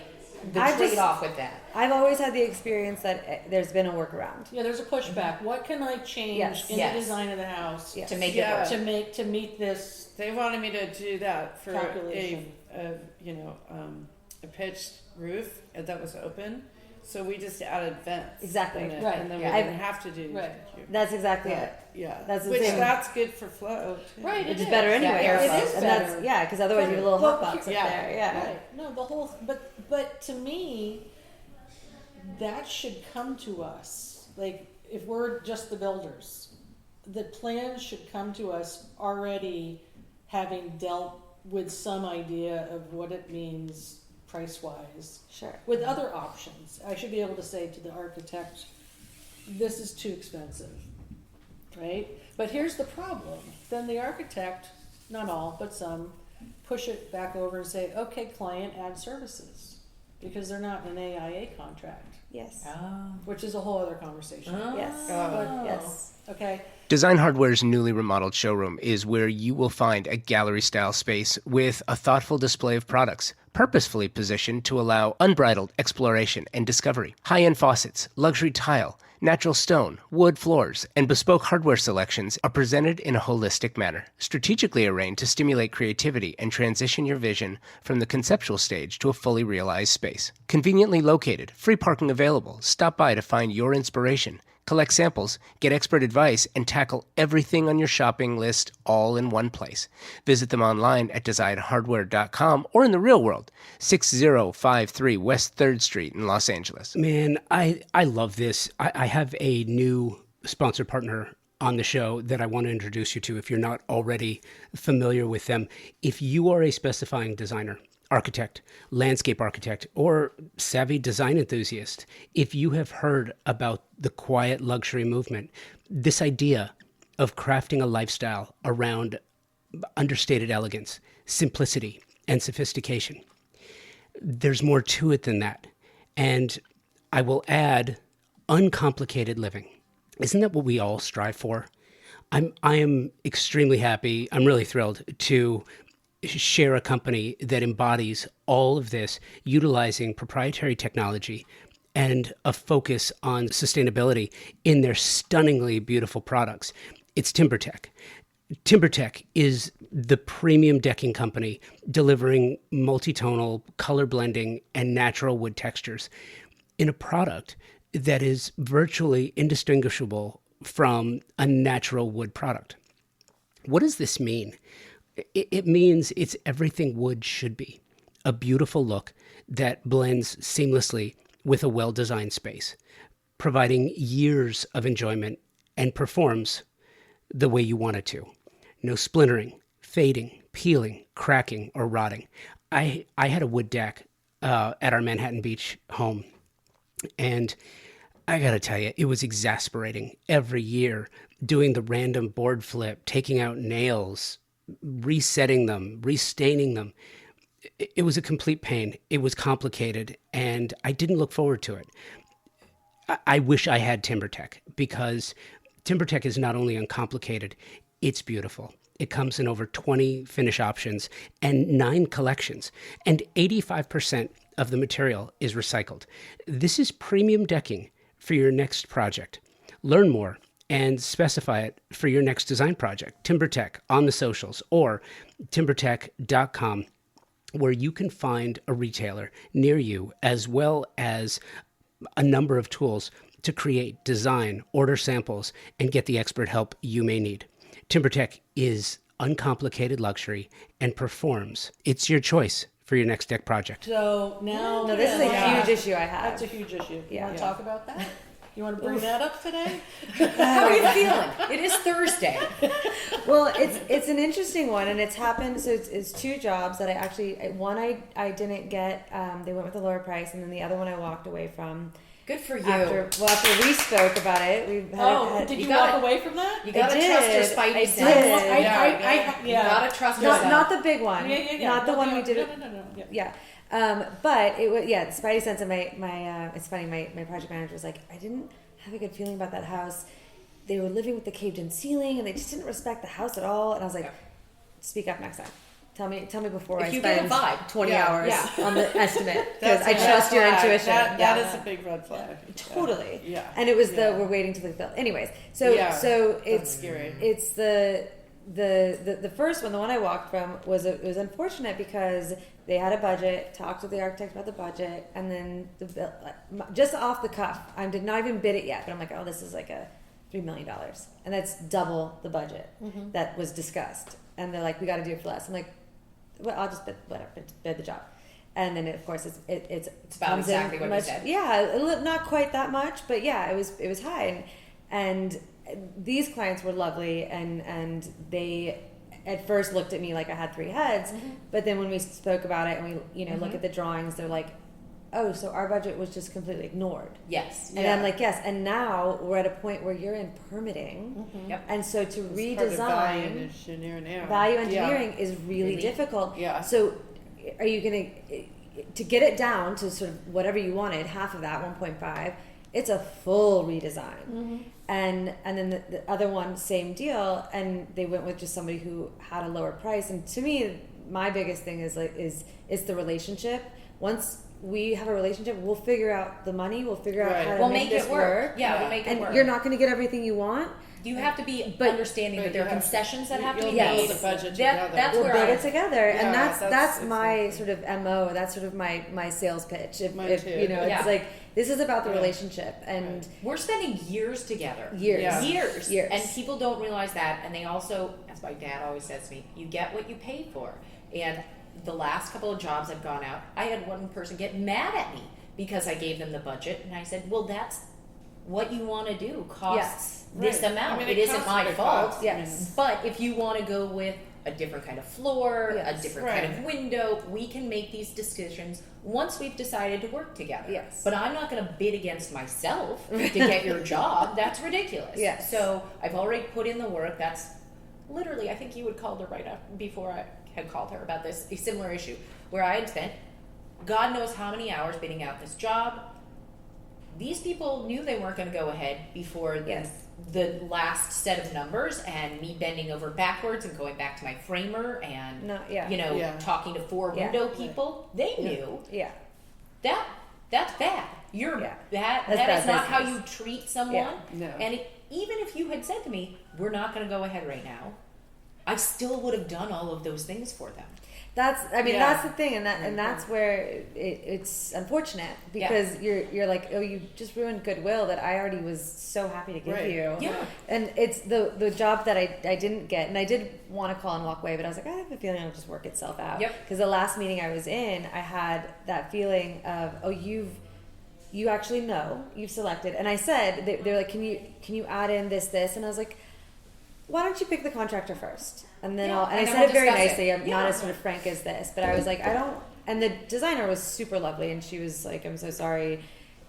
the I just- trade-off with that. I've always had the experience that there's been a workaround. Yeah, there's a pushback. What can I change Yes. in Yes. the design of the house Yes. To make Yeah. it work. to meet this? They wanted me to do that for Calculation. a pitched roof that was open, So we just added vents. Exactly. in it, Right. And then Yeah. we didn't have to do Right. That's exactly it. Yeah. That's the Which thing. that's good for flow. Too. Right. Which it is better anyway. Yeah, it airflow. is And better. that's, yeah, because otherwise you have a little Well, hot box up yeah. there. Yeah. Right. No, the whole. But to me, that should come to us. Like if we're just the builders, the plans should come to us already having dealt with some idea of what it means price-wise. Sure. With other options, I should be able to say to the architect, this is too expensive, right? But here's the problem. Then the architect, not all, but some, push it back over and say, okay, client, add services. Because they're not in an AIA contract, Yes. which is a whole other conversation. Yes. Oh. Yes. Okay. Design Hardware's newly remodeled showroom is where you will find a gallery-style space with a thoughtful display of products, purposefully positioned to allow unbridled exploration and discovery. High-end faucets, luxury tile, natural stone, wood floors, and bespoke hardware selections are presented in a holistic manner, strategically arranged to stimulate creativity and transition your vision from the conceptual stage to a fully realized space. Conveniently located, free parking available. Stop by to find your inspiration. Collect samples, get expert advice, and tackle everything on your shopping list all in one place. Visit them online at designhardware.com or in the real world, 6053 West 3rd Street in Los Angeles. Man, I love this. I have a new sponsor partner on the show that I want to introduce you to if you're not already familiar with them. If you are a specifying designer, architect, landscape architect, or savvy design enthusiast, if you have heard about the quiet luxury movement, this idea of crafting a lifestyle around understated elegance, simplicity, and sophistication, there's more to it than that. And I will add uncomplicated living. Isn't that what we all strive for? I am extremely happy. I'm really thrilled to share a company that embodies all of this, utilizing proprietary technology and a focus on sustainability in their stunningly beautiful products. It's TimberTech. TimberTech is the premium decking company delivering multi-tonal, color blending, and natural wood textures in a product that is virtually indistinguishable from a natural wood product. What does this mean? It means it's everything wood should be. A beautiful look that blends seamlessly with a well-designed space, providing years of enjoyment and performs the way you want it to. No splintering, fading, peeling, cracking, or rotting. I had a wood deck at our Manhattan Beach home, and I gotta tell you, it was exasperating every year doing the random board flip, taking out nails, resetting them, restaining them. It was a complete pain. It was complicated, and I didn't look forward to it. I wish I had TimberTech, because TimberTech is not only uncomplicated, it's beautiful. It comes in over 20 finish options and 9 collections, and 85% of the material is recycled. This is premium decking for your next project. Learn more and specify it for your next design project. TimberTech on the socials or timbertech.com, where you can find a retailer near you, as well as a number of tools to create, design, order samples, and get the expert help you may need. TimberTech is uncomplicated luxury and performs. It's your choice for your next deck project. So now. No, this is a Yeah. huge issue I have. That's a huge issue. You Yeah. want to talk about that? You want to bring that up today? How are you feeling? It is Thursday. Well, it's an interesting one, and it's happened. So it's 2 jobs that I actually, one I didn't get. They went with a lower price, and then the other one I walked away from. Good for you. After we spoke about it, we had, Did you gotta- walk away from that? You gotta I trust your did. spidey I sense. did. Yeah. You gotta trust yourself. not the big one, Yeah. not the No, one no, we did. No. Yeah. But it was, the spidey sense of my it's funny, my project manager was like, I didn't have a good feeling about that house. They were living with the caved in ceiling, and they just didn't respect the house at all. And I was like, speak up next time. Tell me before If I you spend get a vibe, 20 Yeah. hours Yeah. on the estimate, because That's I a red trust your flag. intuition. That is a big red flag. Totally. Yeah. And it was Yeah. we're waiting to the bill. Anyways, so Yeah. so That's it's scary. it's the first one, the one I walked from, it was unfortunate because they had a budget, talked with the architect about the budget, and then the bill, just off the cuff, I did not even bid it yet, but I'm like, oh, this is like a $3 million, and that's double the budget that was discussed. And they're like, we got to do it for less. I'm like, well, I'll just bid the job. And then of course it's about exactly what you said. Yeah, not quite that much, but yeah, it was high, and these clients were lovely, and they at first looked at me like I had three heads, but then when we spoke about it and we look at the drawings, they're like, oh, so our budget was just completely ignored. Yes. And I'm like, yes, and now we're at a point where you're in permitting, Yep. and so to It's redesign part of value engineering. value engineering is really difficult. So are you going to get it down to sort of whatever you wanted, half of that 1.5, it's a full redesign. And then the other one, same deal, and they went with just somebody who had a lower price. And to me, my biggest thing is is the relationship. Once we have a relationship, we'll figure out the money, we'll figure out how to make this work. Yeah, we'll make it work. And you're not going to get everything you want. You have to be understanding that there are concessions that have to be You'll made. build a budget together. That's We'll where build I it together, and Yeah, that's my sort of MO. That's sort of my sales pitch. If Mine too. it's like, this is about the relationship, and we're spending years together. Years. Yeah. Years. Years. And people don't realize that. And they also, as my dad always says to me, you get what you pay for. And the last couple of jobs I've gone out, I had one person get mad at me because I gave them the budget. And I said, well, that's what you want to do costs this amount. I mean, it isn't costs my what it fault. costs. Yes. But if you want to go with a different kind of floor, Yes. a different kind of window, we can make these decisions once we've decided to work together. Yes. But I'm not going to bid against myself to get your job. That's ridiculous. Yes. So I've already put in the work. That's literally, I think you had called her right after, before I had called her about this, a similar issue, where I had spent God knows how many hours bidding out this job. These people knew they weren't going to go ahead before the last set of numbers, and me bending over backwards and going back to my framer and talking to four window people. They knew that's bad. That is not how you treat someone. No. And even if you had said to me, we're not going to go ahead right now, I still would have done all of those things for them. that's the thing, and that's where it's unfortunate, because you're like, oh, you just ruined goodwill that I already was so happy to give you. Yeah. And it's the job that I didn't get, and I did want to call and walk away, but I was like, I have a feeling it'll just work itself out. Yep. Because the last meeting I was in, I had that feeling of, oh, you actually know, you've selected, and I said, they're like, can you add in this, and I was like, why don't you pick the contractor first? And then I said it very nicely. I'm not as sort of frank as this, but I was like, I don't. And the designer was super lovely, and she was like, I'm so sorry,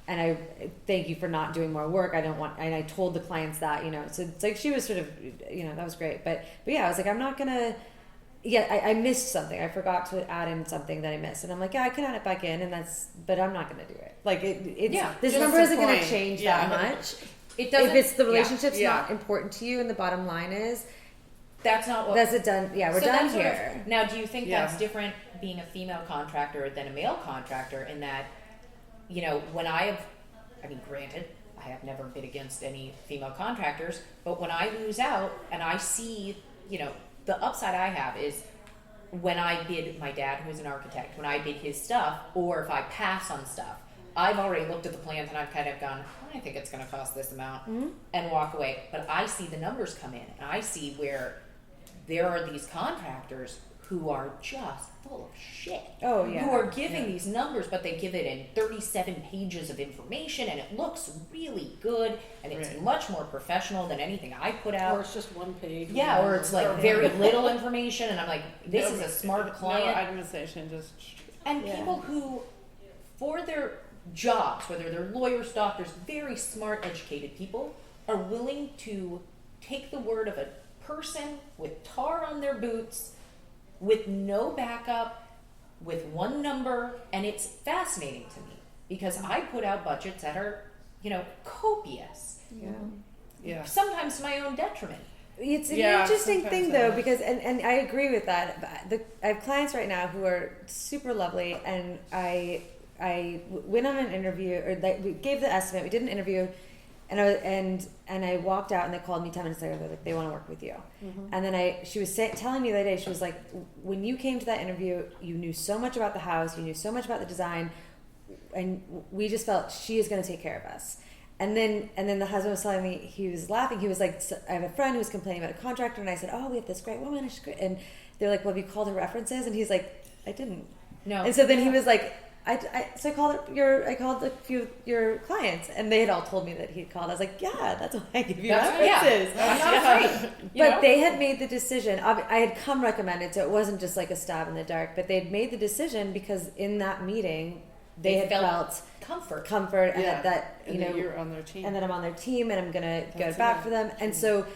and I thank you for not doing more work. I don't want. And I told the clients that, so it's like she was sort of, that was great. But yeah, I was like, I'm not gonna. Yeah, I missed something. I forgot to add in something that I missed, and I'm like, yeah, I can add it back in, but I'm not gonna do it. Like this number isn't gonna change that much. It doesn't. If it's the relationship's not important to you, and the bottom line is. That's not what. That's it done. Yeah, we're done here. Now, do you think that's different being a female contractor than a male contractor? In that, when granted, I have never bid against any female contractors, but when I lose out and I see, the upside I have is when I bid my dad, who's an architect, when I bid his stuff, or if I pass on stuff, I've already looked at the plans and I've kind of gone, I think it's going to cost this amount, and walk away. But I see the numbers come in, and I see where there are these contractors who are just full of shit. Oh, yeah. Who are giving these numbers, but they give it in 37 pages of information, and it looks really good, and it's much more professional than anything I put out. Or it's just one page. Yeah, or it's like very little information, and I'm like, this is a smart client. No itemization, just. And people who, for their jobs, whether they're lawyers, doctors, very smart, educated people, are willing to take the word of a person with tar on their boots, with no backup, with one number, and it's fascinating to me because I put out budgets that are, copious. Yeah. Sometimes to my own detriment. It's an interesting thing though, because and I agree with that. I have clients right now who are super lovely, and I went on an interview, or we gave the estimate. We did an interview. And I walked out, and they called me 10 minutes later. They're like, they want to work with you. And then she was telling me the other day, she was like, when you came to that interview, you knew so much about the house, you knew so much about the design, and we just felt she is going to take care of us. And then the husband was telling me, he was laughing. He was like, I have a friend who was complaining about a contractor, and I said, oh, we have this great woman. She's great. And they're like, well, have you called her references? And he's like, I didn't. No. And so then he was like, so I called a few your clients, and they had all told me that he'd called. I was like, yeah, that's why I give you references. I'm not afraid. But they had made the decision. I had come recommended, so it wasn't just like a stab in the dark. But they had made the decision because in that meeting, they had felt comfort, and that you know, you're on their team, and that I'm on their team, and I'm gonna go back for them. And so,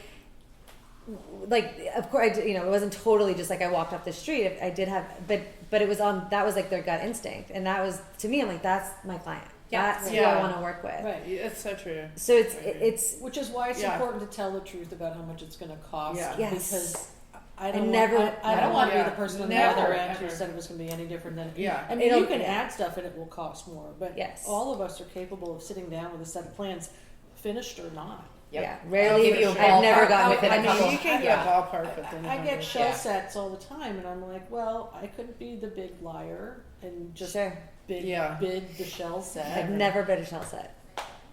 like, of course, it wasn't totally just like I walked off the street. I did have, but it was that was like their gut instinct, and that was, to me, I'm like, that's my client. That's who I want to work with. Right. It's so true. So it's which is why it's important to tell the truth about how much it's going to cost. Yeah. Yes. Because I don't I want to be yeah. the person on the Never, other end who ever. said it was going to be any different than. Yeah. I mean, It'll- you can add stuff and it will cost more, but Yes. all of us are capable of sitting down with a set of plans, finished or not. Yep. yeah, I'll rarely. give you a I've never ballpark. gotten I within a mean, couple. You can get ballpark with them. I get shell Yeah. sets all the time, and I'm like, well, I couldn't be the big liar and just Sure. bid the shell set. I've never been a shell set.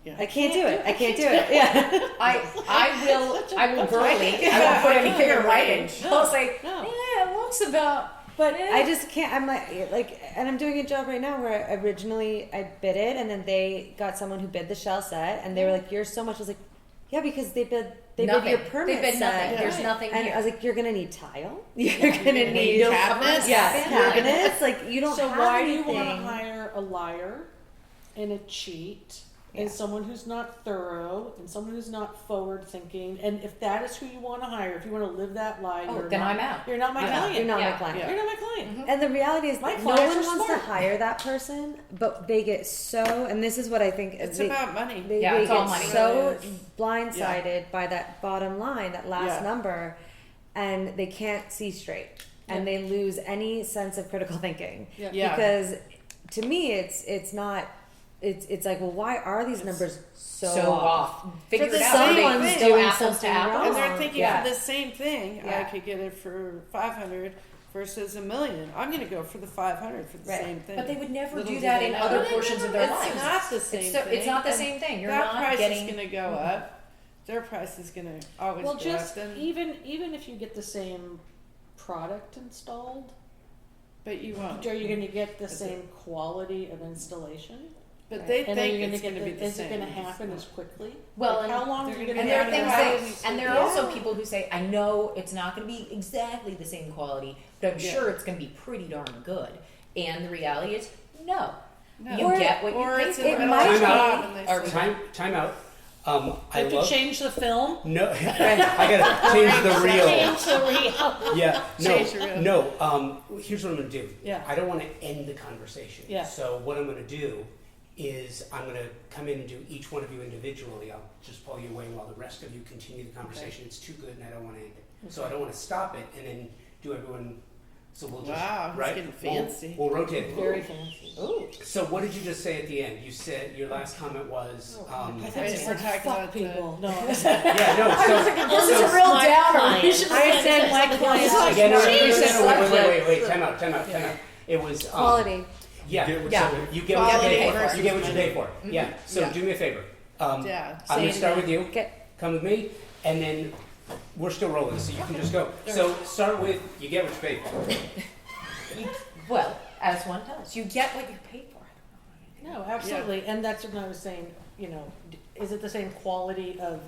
Yeah. I can't do it. I can't do it. Yeah. I will girly. I won't put anything in writing. I'll say, No. yeah, it looks about. But I just can't. I'm like, and I'm doing a job right now where originally I bid it, and then they got someone who bid the shell set, and they were like, "You're so much." I was like, "Yeah, because they bid Nothing. your permit They bid set." nothing. There's nothing And here. I was like, "You're gonna need tile. You're gonna need cabinets. Yeah, cabinets. Like you don't So have why anything." do you want to hire a liar and a cheat and someone who's not thorough and someone who's not forward thinking? And if that is who you want to hire, if you want to live that lie, then I'm out. You're not my client. You're not Yeah. my client. Yeah. You're not my client. And the reality is, My no clients one are wants smart. to hire that person, but they get so, and this is what I think, It's they, about money. they, Yeah, they it's all get money. so It is. blindsided by that bottom line, that last Yeah. number, and they can't see straight, and they lose any sense of critical thinking. Yeah. Yeah. Because to me, it's not. It's like, well, why are these numbers so off. Figure For it the out. same Are they thing. still Doing apples to something apples? wrong. And they're thinking Yeah. for the same thing. I Yeah. could get it for 500 versus $1 million. I'm going to go for the 500 for the Right. same thing. But they would never Little do do that they in know. other No, no, portions no, of their it's lives. not the same thing. It's not the And same thing. You're that not price getting. is going to go up. Their price is going to always Well, go just up. Then, even if you get the same product installed, but you won't. are you going to get the same quality of installation? But they And are think you it's going going to to be the is same. it going to happen as quickly? Well, Like, and how long are they're you gonna going And to there are have things your that, house? and there are also people who say, I know it's not going to be exactly the same quality, but I'm Yeah. sure it's going to be pretty darn good. And the reality is, no. No. You get what Or you it's pay in the for. middle of might the be- job and they Or say, Time out. I You have to love. change the film. No, I gotta change the reel. Change the reel. Yeah, Change the reel. no. Here's what I'm gonna do. Yeah. I don't want to end the conversation. Yeah. So what I'm gonna do is I'm gonna come in and do each one of you individually. I'll just pull you away while the rest of you continue the conversation. It's too good, and I don't want to end it. So I don't want to stop it and then do everyone. So we'll just Wow, he's right. getting fancy. We'll rotate. it. Very fancy. Ooh. So what did you just say at the end? You said your last comment was. I thought you We're said talking fuck about the- people. No. Yeah, no. This is a real downer. You should have said my clients. Yeah, no, Jesus. wait. Time out. It was Quality. Yeah, You get what Yeah. you- you get what you Quality pay for. versus You get what you money. pay for. Yeah. So Yeah. do me a favor. Yeah, I'm say gonna it start again. with you. Okay. Come with me, and then we're still rolling, so you can just go. So start with you get what you pay for. Well, as one does, you get what you pay for. No, absolutely. And that's what I was saying, you know, is it the same quality of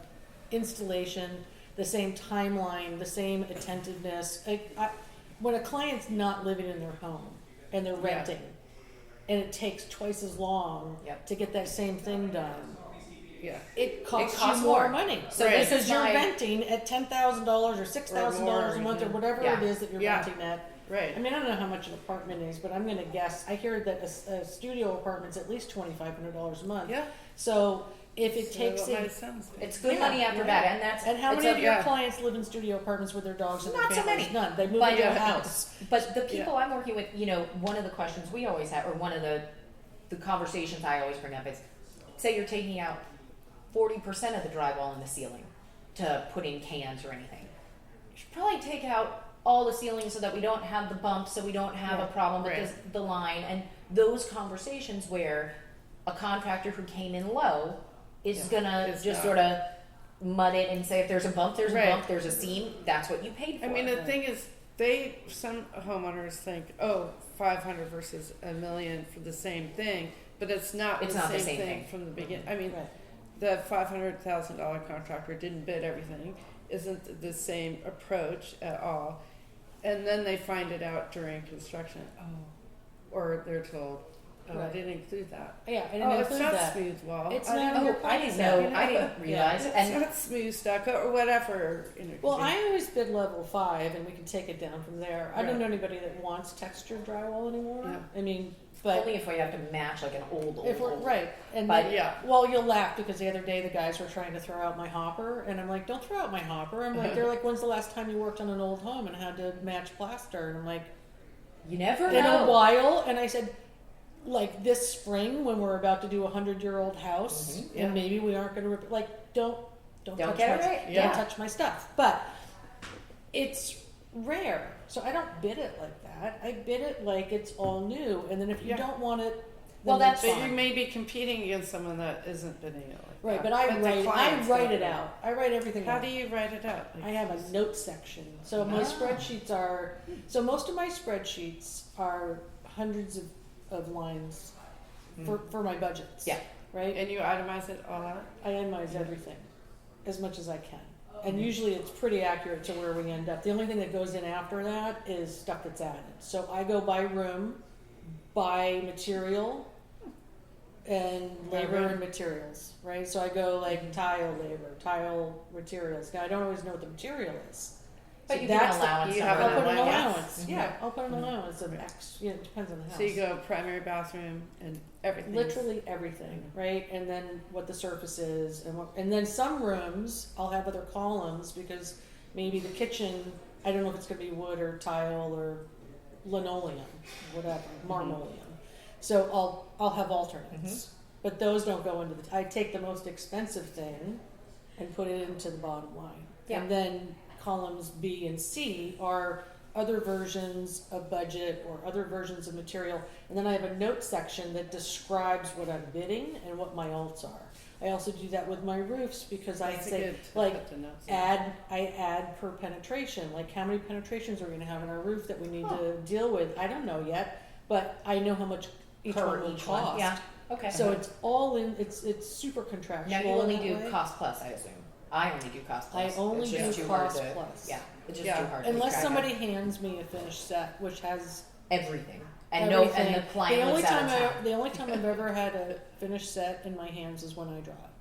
installation, the same timeline, the same attentiveness? When a client's not living in their home and they're Yeah. renting, and it takes twice as long Yep. to get that same thing done, Yeah. it costs costs you more more. money. So Right. this Because is you're my- renting at $10,000 or $6,000 a month or whatever Yeah. it is that you're Yeah. renting at. Right. I mean, I don't know how much an apartment is, but I'm going to guess. I hear that a studio apartment's at least $2,500 a month. Yeah. So if it So takes what my it, son's doing. It's good Yeah, money after yeah. that, and that's and how it's many a- of your yeah. clients live in studio apartments with their dogs and Not their so families? many. None. They move But- into a house. But the people I'm working with, you know, one of the questions we always have, or one of the conversations I always bring up is, say you're taking out 40% of the drywall in the ceiling to put in cans or anything. You should probably take out all the ceilings so that we don't have the bumps, so we don't have a problem with the line. And those conversations where a contractor who came in low is gonna just sort of mud it and say, if there's a bump, there's a bump, there's a seam, that's what you paid for. I mean, the thing is, some homeowners think, 500 versus $1 million for the same thing, but it's not the same thing from the beginning. I mean, the $500,000 contractor didn't bid everything, isn't the same approach at all. And then they find it out during construction. Or they're told, I didn't include that. Yeah, I didn't include that. It's not smooth wall. It's not. I didn't know. I didn't realize. It's not smooth stucco or whatever. Well, I always bid level 5, and we can take it down from there. I don't know anybody that wants textured drywall anymore. Yeah. I mean, but only if we have to match like an old. Right. And but well, you'll laugh because the other day the guys were trying to throw out my hopper, and I'm like, don't throw out my hopper. I'm like, they're like, when's the last time you worked on an old home and had to match plaster? And I'm like, you never in know. a while. And I said, like this spring when we're about to do a 100-year-old house, and maybe we aren't going to don't touch get my, it right. don't touch my stuff. But it's rare, so I don't bid it like that. I bid it like it's all new, and then if you don't want it, then that's but fine. you may be competing against someone that isn't bidding it like right. that. But I write it out. out. I write everything. How out. do you write it out? I have a note section. So my spreadsheets are. So most of my spreadsheets are hundreds of lines for my budgets. Yeah. Right. And you itemize it all out? I itemize everything as much as I can. And usually it's pretty accurate to where we end up. The only thing that goes in after that is stuff that's added. So I go by room, by material, and labor and materials, right? So I go like tile labor, tile materials. Now I don't always know what the material is. But So you that's can allowance. I'll put an allowance. allowance. Yeah, I'll put an allowance of X. Yeah, it depends on the house. So you go primary bathroom and everything. Literally everything, right? And then what the surface is, and then some rooms I'll have other columns because maybe the kitchen, I don't know if it's going to be wood or tile or linoleum, whatever, marmoleum. So I'll have alternates, but those don't go into the. I take the most expensive thing and put it into the bottom line, and then columns B and C are other versions of budget or other versions of material, and then I have a note section that describes what I'm bidding and what my alts are. I also do that with my roofs because I say I add per penetration, like how many penetrations are we going to have in our roof that we need to deal with. I don't know yet, but I know how much each one will cost. Yeah. Okay. So it's all in. It's super contractual. Now you only do cost plus, I assume. I only do cost plus. I only It's just do too hard cost to- plus. Yeah, it's just too hard. to Unless keep track somebody of. hands me a finished set, which has Everything and everything. and the client lives out of town. The only time I've ever had a finished set in my hands is when I draw it.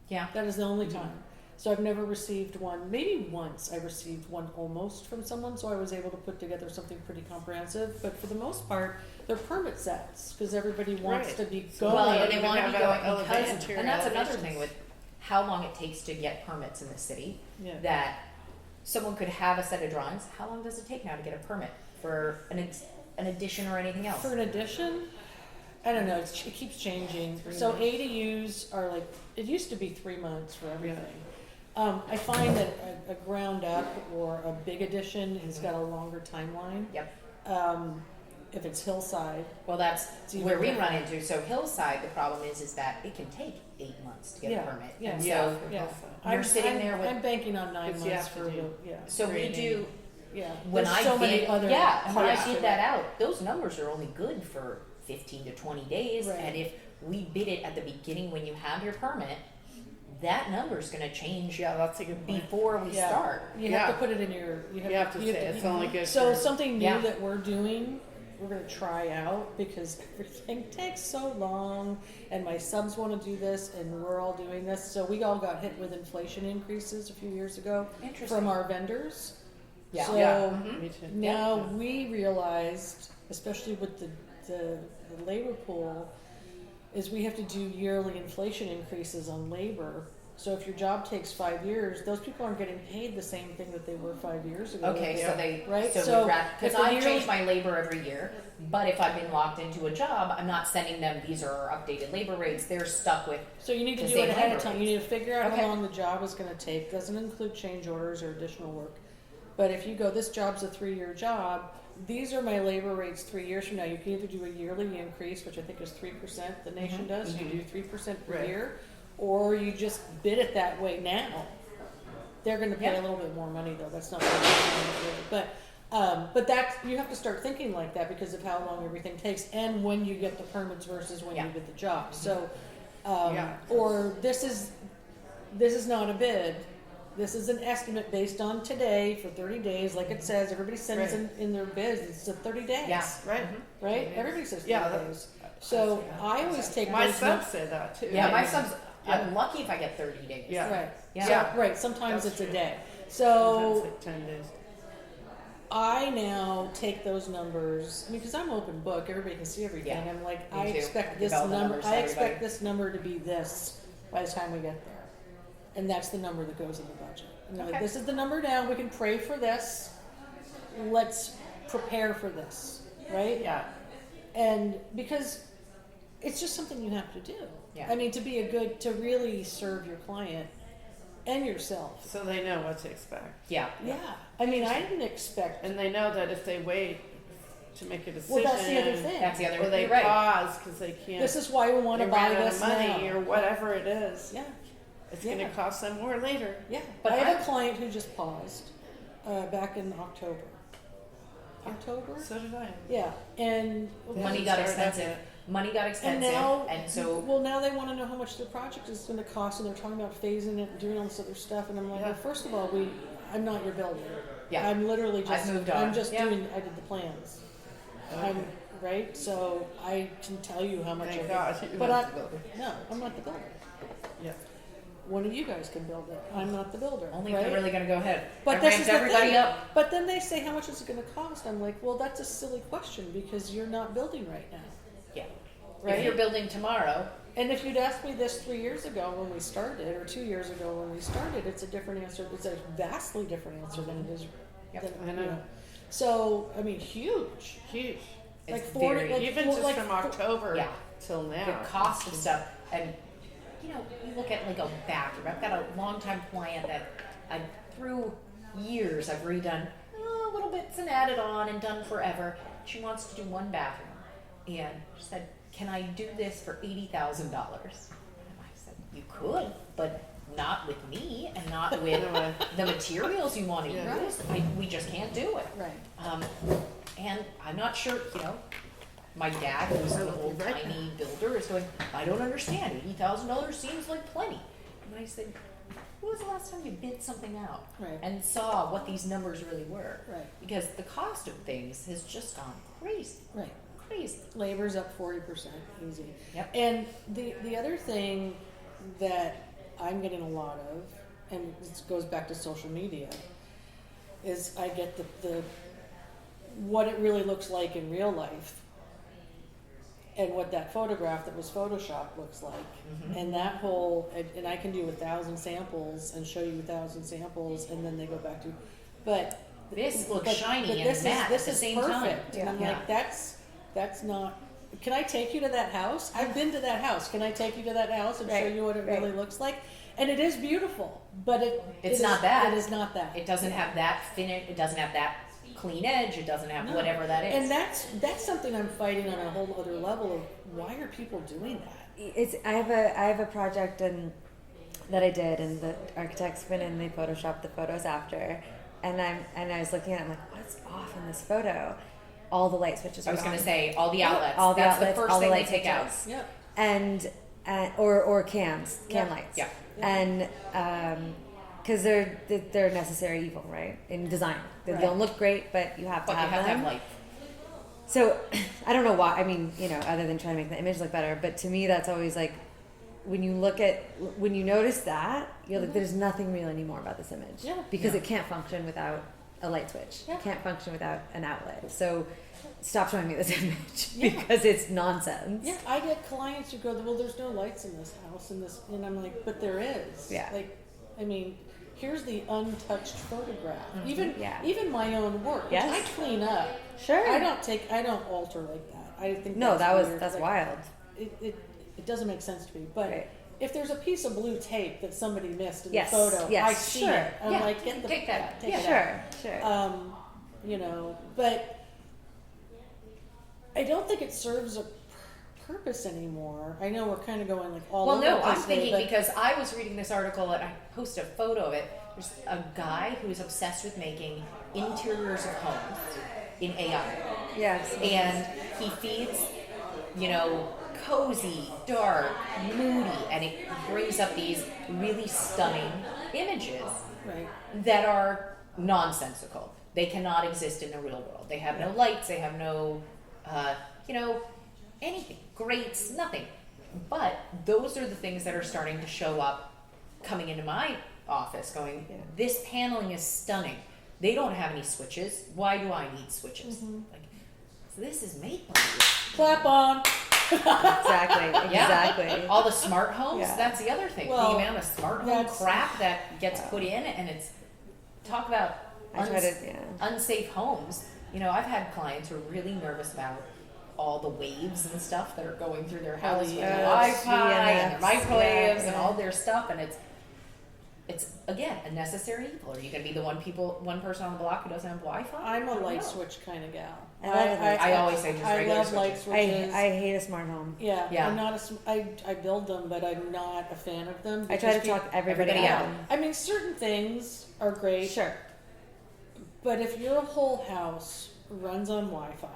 Yeah. That is the only time. So I've never received one. Maybe once I received one almost from someone, so I was able to put together something pretty comprehensive. But for the most part, they're permit sets because everybody wants to be going. Well, Don't and they even want to have be going elevation because, to your and that's another elevations. thing with how long it takes to get permits in the city. Yeah. That someone could have a set of drawings. How long does it take now to get a permit for an addition or anything else? For an addition, I don't know. It keeps changing. So ADUs are like, it used to be 3 months for everything. I find that a ground up or a big addition has got a longer timeline. Yep. If it's hillside, Well, that's even where we different. run into. So Hillside, the problem is that it can take 8 months to get a permit. Yeah, And yeah, so, yeah. You're sitting there with- I'm banking on 9 Because you months have to for do- the so we do. yeah. When There's I so bid, many other and when I parts to bid it. that out, those numbers are only good for 15 to 20 days. Right. And if we bid it at the beginning when you have your permit, that number's going to change Yeah, that's a good point. before we Yeah. start. You have to Yeah. put it in your. You have to say it's only good So for- something new Yeah. that we're doing, we're going to try out because everything takes so long, and my subs want to do this, and we're all doing this. So we all got hit with inflation increases a few years ago Interesting. from our vendors. Yeah. So Yeah. Me too. now we realized, especially with the labor pool, is we have to do yearly inflation increases on labor So if your job takes 5 years, those people aren't getting paid the same thing that they were 5 years ago. Okay, so they, Right? so So because if the I yearly- change my labor every year, but if I've been locked into a job, I'm not sending them, these are our updated labor rates, they're stuck with. So you need to the do same it ahead labor of time. You rates. need to figure out Okay. how long the job is gonna take. Doesn't include change orders or additional work. But if you go, this job's a 3-year job, these are my labor rates 3 years from now. You can either do a yearly increase, which I think is 3%, the nation does. You do 3% per Right. year, or you just bid it that way now. They're gonna pay Yeah. a little bit more money though, that's not, but that's, you have to start thinking like that because of how long everything takes and when you get the permits versus when you Yeah. get the job. So, Yeah. or this is not a bid. This is an estimate based on today for 30 days, like it says. Everybody sends Right. in their bids. It's a 30 days, Yeah. Right? right? Everybody says 30 Yeah, that- days. So I always take My those subs notes. say that too. Yeah, my Yeah. subs, I'm lucky if I get 30 days. Yeah. Right. Yeah. So, right. Sometimes That's it's a true. day. Sometimes So like 10 days. I now take those numbers. I mean, because I'm open book, everybody can see everything. Yeah, I'm like, me I too. expect I this give out the number. numbers to I expect everybody. this number to be this by the time we get there, and that's the number that goes in the budget. And they're like, Okay. this is the number now. We can pray for this. Let's prepare for this, right? Yeah. And because it's just something you have to do. Yeah. I mean, to really serve your client and yourself. So they know what to expect. Yeah. Yeah. I mean, I didn't expect. And they know that if they wait to make a decision, Well, that's the other thing. That's the other or they right. pause because they can't. This is why we want they to buy ran out this of money now. or whatever it is. Yeah, It's going Yeah. to cost them more later. yeah. But I have I- a client who just paused back in October. October? So did I. Yeah, and Money got Started up expensive. yet. Money got and expensive. now, And so, well, now they want to know how much their project is going to cost, and they're talking about phasing it and doing all this other stuff. And I'm like, Yeah. well, first of all, I'm not your builder. Yeah. I'm literally just. I've moved on. I'm just Yeah. I did the plans. Okay. I'm right, so I can tell you how much. Thank of God it. you're But not the builder. no, I'm not the builder. Yeah. One of you guys can build it. I'm not the builder. only right? if they're really going to go ahead. But I this ramped is the everybody thing. up. But then they say, how much is it going to cost? I'm like, well, that's a silly question because you're not building right now. Yeah. Right? If you're building tomorrow, And if you'd asked me this 3 years ago when we started, or 2 years ago when we started, it's a different answer. It's a vastly different answer than it is. Yep. Than, I know. So, I mean, huge. Huge. Like it's 40 very, like Even four- just like from four- October Yeah. till now. the cost of stuff. And, you know, you look at like a bathroom. I've got a longtime client that through years I've redone little bits and added on and done forever. She wants to do one bathroom. And she said, can I do this for $80,000? And I said, you could, but not with me and not with No way. the materials you want to Yeah. use. We just can't do it. Right. And I'm not sure, you know, my dad, who's an old tiny builder, is going, I don't understand. $80,000 seems like plenty. And I said, when was the last time you bid something out Right. and saw what these numbers really were? Right. Because the cost of things has just gone crazy. Right. Crazy. Labor's up 40%, easy. Yep. And the other thing that I'm getting a lot of, and this goes back to social media, is I get the what it really looks like in real life, and what that photograph that was photoshopped looks like, and that whole, and I can do 1,000 samples and show you 1,000 samples, and then they go back to, but This looks but- shiny but and this matte this at the is same perfect. time. And I'm Yeah. like, that's not. Can I take you to that house? I've been to that house. Can I take you to that house and show Right, you what it right. really looks like? And it is beautiful, but It's not that. It is not that. It doesn't have that finish. It doesn't have that clean edge. It doesn't have No. whatever that is. And that's something I'm fighting on a whole other level of why are people doing that? I have a project that I did, and the architects went in and they photoshopped the photos after, and I was looking at it, I'm like, what's off in this photo? All the light switches. I was are going to gone. say all the outlets. All the That's outlets, the first all the thing they light take out. switches. Yep. And or cam Yeah. lights. Yeah. And because they're necessary evil, right? In design, they Right. don't look great, but you have to But you have have to them. have light. So I don't know why. I mean, you know, other than trying to make the image look better, but to me, that's always like when you notice that, you're like, there's nothing real anymore about this image, Yeah. because it can't function without a light switch. Yeah. You can't function without an outlet. So stop showing me this image because it's nonsense. Yeah, I get clients who go, well, there's no lights in this house, and I'm like, but there is. Yeah. Like, I mean, here's the untouched photograph. Yeah. Even my own work, which Yes. I clean up. Sure. I don't alter like that. I think No, that's weird. that's Like, wild. It doesn't make sense to me. But Right. if there's a piece of blue tape that somebody missed in Yes, the photo, yes, I see sure. it. I'm Yeah, like, get the take that. take Yeah, it out. Sure. You know, but I don't think it serves a purpose anymore. I know we're kind of going like all Well, over no, the place I'm with it, thinking but- because I was reading this article and I posted a photo of it. There's a guy who's obsessed with making interiors of homes in AI. Yes. And he feeds, cozy, dark, moody, and it brings up these really stunning images right. that are nonsensical. They cannot exist in the real world. They have no lights, they have no, anything, grates, nothing. But those are the things that are starting to show up coming into my office going, this paneling is stunning. They don't have any switches. Why do I need switches? Like, so this is make-believe. Clap on. Exactly. All the smart homes, Yeah. that's the other thing. Well, the amount of smart home that's- crap that gets put in, and it's, talk about unsafe homes. I've had clients who are really nervous about all the waves and stuff that are going through their house with their Wi-Fi and their microwaves and all their stuff, and it's again a necessary evil. Are you going to be the one person on the block who doesn't have Wi-Fi? I'm a light No. switch kind of gal. I always say just I regular love light switches. switches. I hate a smart home. Yeah, Yeah. I'm not I build them, but I'm not a fan of them. I try to because talk everybody everybody out. out. I mean, certain things are great. Sure. But if your whole house runs on Wi-Fi,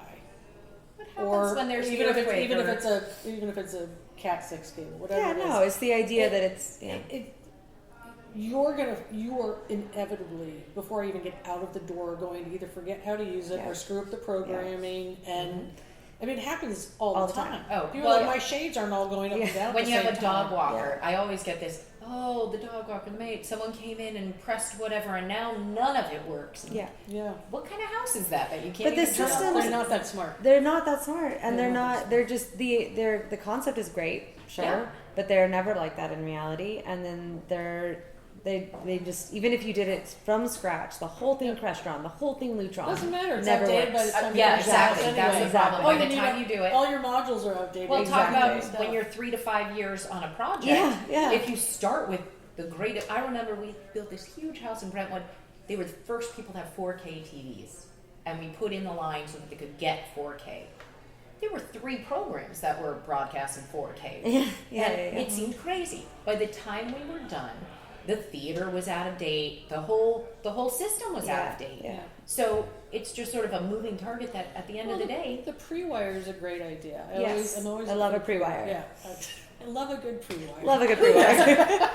What happens or when there's even if it's earthquake even if it's a Cat 6 cable, whatever. Yeah, it is, no, it's the idea that it's you are inevitably, before I even get out of the door, going to either forget how to use it Yeah. or screw up the programming. And I mean, it happens all All the the time. time. Oh, People well, are like, yeah. my shades aren't all going up and down. when at you the have a same dog time. walker, I always get this, the dog walker mate, someone came in and pressed whatever and now none of it works. yeah. Yeah. What kind of house is that you can't But the even turn system- on? They're not that smart. They're not that smart, and They're they're not not. They're just the concept is great, sure, Yeah. but they're never like that in reality. And then they just, even if you did it from scratch, the whole thing Crestron, the whole thing Lutron, Doesn't matter. It's never outdated works. by the time Yeah, you finish exactly. it That's anyway. the problem. All By the need time are- you do it. all your modules are outdated. Well, talk Exactly. about when you're 3 to 5 years on a project. Yeah. If you start with the greatest, I remember we built this huge house in Brentwood. They were the first people to have 4K TVs, and we put in the line so that they could get 4K. There were 3 programs that were broadcast in 4K. Yeah. It seemed crazy. By the time we were done, the theater was out of date. The whole system was out of date. Yeah. So it's just sort of a moving target that at the end of the day, The pre-wire is a great idea. Yes. I'm always I love a for pre-wire. Yeah. I love a good pre-wire. Love a good pre-wire.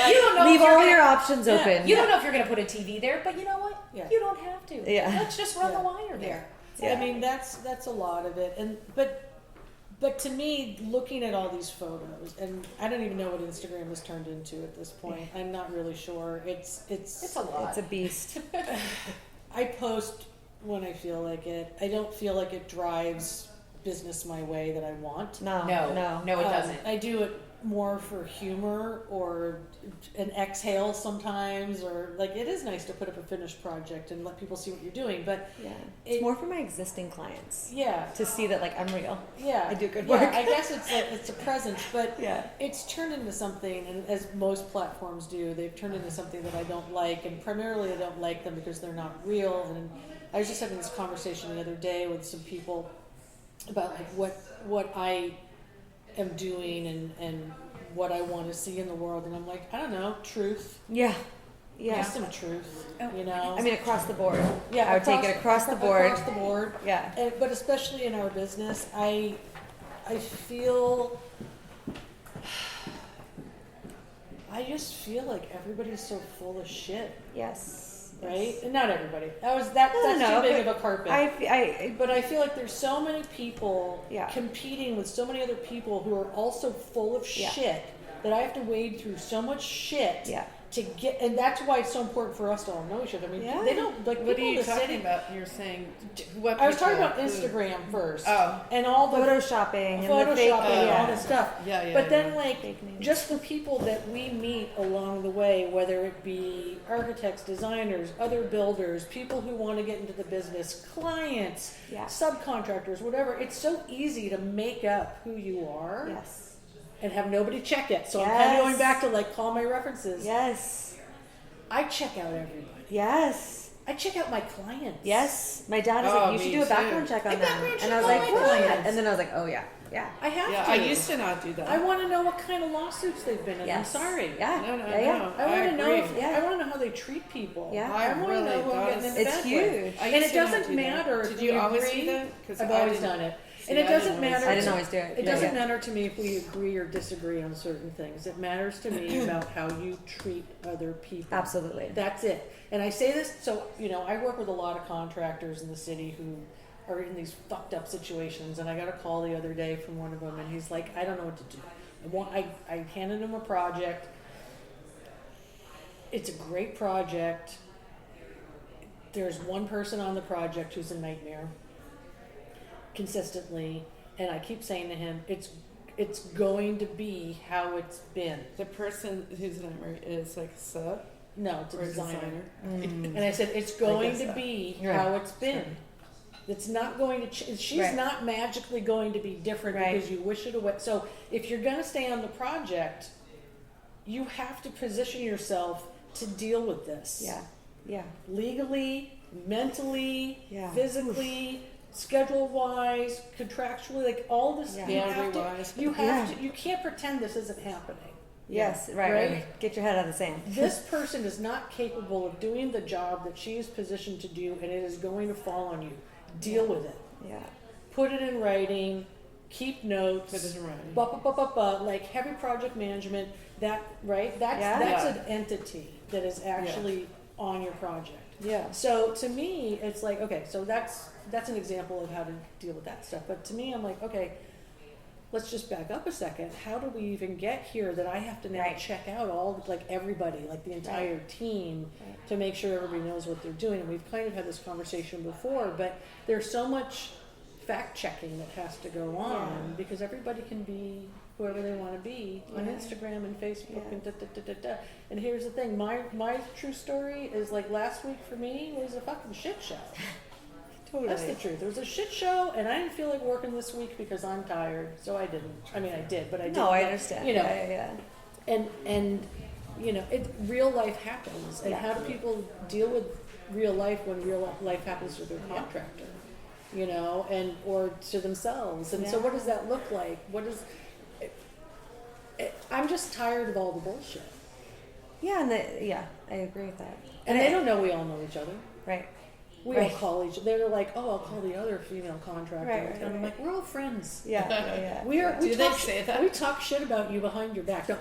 you don't know Leave if you're all gonna, your options open. You don't know if you're going to put a TV there, but you know what? Yeah. You don't have to. Yeah. Let's just run Yeah. the wire there. Yeah. I mean, that's a lot of it. And but to me, looking at all these photos, and I don't even know what Instagram has turned into at this point. I'm not really sure. It's It's a lot. It's a beast. I post when I feel like it. I don't feel like it drives business my way that I want. No, No, it doesn't. I do it more for humor or an exhale sometimes, or like it is nice to put up a finished project and let people see what you're doing. But Yeah, it's more for my existing clients yeah, to see that like I'm real. yeah, I do good Yeah, work. I guess it's like it's a presence, but Yeah. it's turned into something, and as most platforms do, they've turned into something that I don't like, and primarily I don't like them because they're not real. And I was just having this conversation the other day with some people about like what I am doing and what I want to see in the world, and I'm like, I don't know, truth. Yeah. Just some truth, you know. I mean, across the board. yeah, I would take it across the board. Across the board. Yeah. But especially in our business, I feel, I just feel like everybody's so full of shit, Yes. right? And not everybody. That's too big of a carpet. But I feel like there's so many people Yeah. competing with so many other people who are also full of Yeah. shit that I have to wade through so much shit Yeah. to get, and that's why it's so important for us to all know each other. I mean, Yeah. they don't, like, What are people in you the talking city. about? You're saying what? I was talking people- about Instagram first. Oh. And all the Photoshopping and the Photoshopping fake and all yeah. this stuff. Yeah, But then, yeah. like, Fake names. just the people that we meet along the way, whether it be architects, designers, other builders, people who want to get into the business, clients, Yeah. subcontractors, whatever. It's so easy to make up who you are Yes. and have nobody check it. So I'm kind of going Yes. back to, like, call my references. Yes. I check out everybody. Yes. I check out my clients. Yes. My dad is Oh, like, you should me do a too. background check on A them. background And I was check like, on my cool. clients. And then I was like, oh yeah. Yeah. I have Yeah, to. I used to not do that. I want to know what kind of lawsuits they've been in. Yes. I'm sorry. Yeah. No, no, yeah, yeah. no. I want to know. agree. Yeah. I want to know how they treat people. Yeah. I want to really know who I'm thought getting in it's bed huge. with. I And used it to not doesn't do that. matter if Did we you always agree. do that? 'Cause I've I always didn't- done it. See, And it I doesn't didn't always matter. do I didn't to- always do it. It Yeah, doesn't yeah. matter to me if we agree or disagree on certain things. It matters to me about how you treat other people. Absolutely. That's it. And I say this, so, you know, I work with a lot of contractors in the city who are in these fucked up situations. And I got a call the other day from one of them, and he's like, I don't know what to do. I handed him a project. It's a great project. There's one person on the project who's a nightmare consistently. And I keep saying to him, it's going to be how it's been. The person whose nightmare is like a sub No, it's a or a designer. designer. And I said, it's going guess to so. be Right. how it's been. It's not going to, she's Right. not magically going to be different Right. because you wish it away. So if you're going to stay on the project, you have to position yourself to deal with this. Yeah. Yeah. Legally, mentally, Yeah. physically, schedule wise, contractually, like all this. Yeah. You have Boundary-wise. to, you have Yeah. to, you can't pretend this isn't happening. Yes. Right. Right? Right. Get your head out of the sand. This person is not capable of doing the job that she is positioned to do, and it is going to fall on you. Deal with it. Yeah. Put it in writing. Keep notes. Put it in writing. Like heavy project management. That right? That's Yeah. that's Yeah. an entity that is actually on your project. Yeah. So to me, it's like, okay, so that's an example of how to deal with that stuff. But to me, I'm like, okay, let's just back up a second. How do we even get here that I have to now Right. check out all, like everybody, like the entire team Right. to make sure everybody knows what they're doing? And we've kind of had this conversation before, but there's so much fact checking that has to go on Yeah. because everybody can be whoever they want to be on Yeah. Instagram and Facebook Yeah. and da da da da da. And here's the thing, my true story is like last week for me was a fucking shit show. Totally. That's the truth. It was a shit show, and I didn't feel like working this week because I'm tired, so I didn't. I mean, I did, but I didn't. No, I understand. You know, Yeah. Yeah. and you know, real life happens, and Yeah. how do people deal with real life when real life happens to their contractor? You know, and or to themselves, and so Yeah. what does that look like? I'm just tired of all the bullshit, Yeah. And I agree with that. and they don't know we all know each other. Right. We Right. all call each. They're like, oh, I'll call the other female contractor, Right, right, and I'm right. like, we're all friends. Yeah. Yeah. Yeah. We Do they talk, say that? We talk shit about you behind your back. No,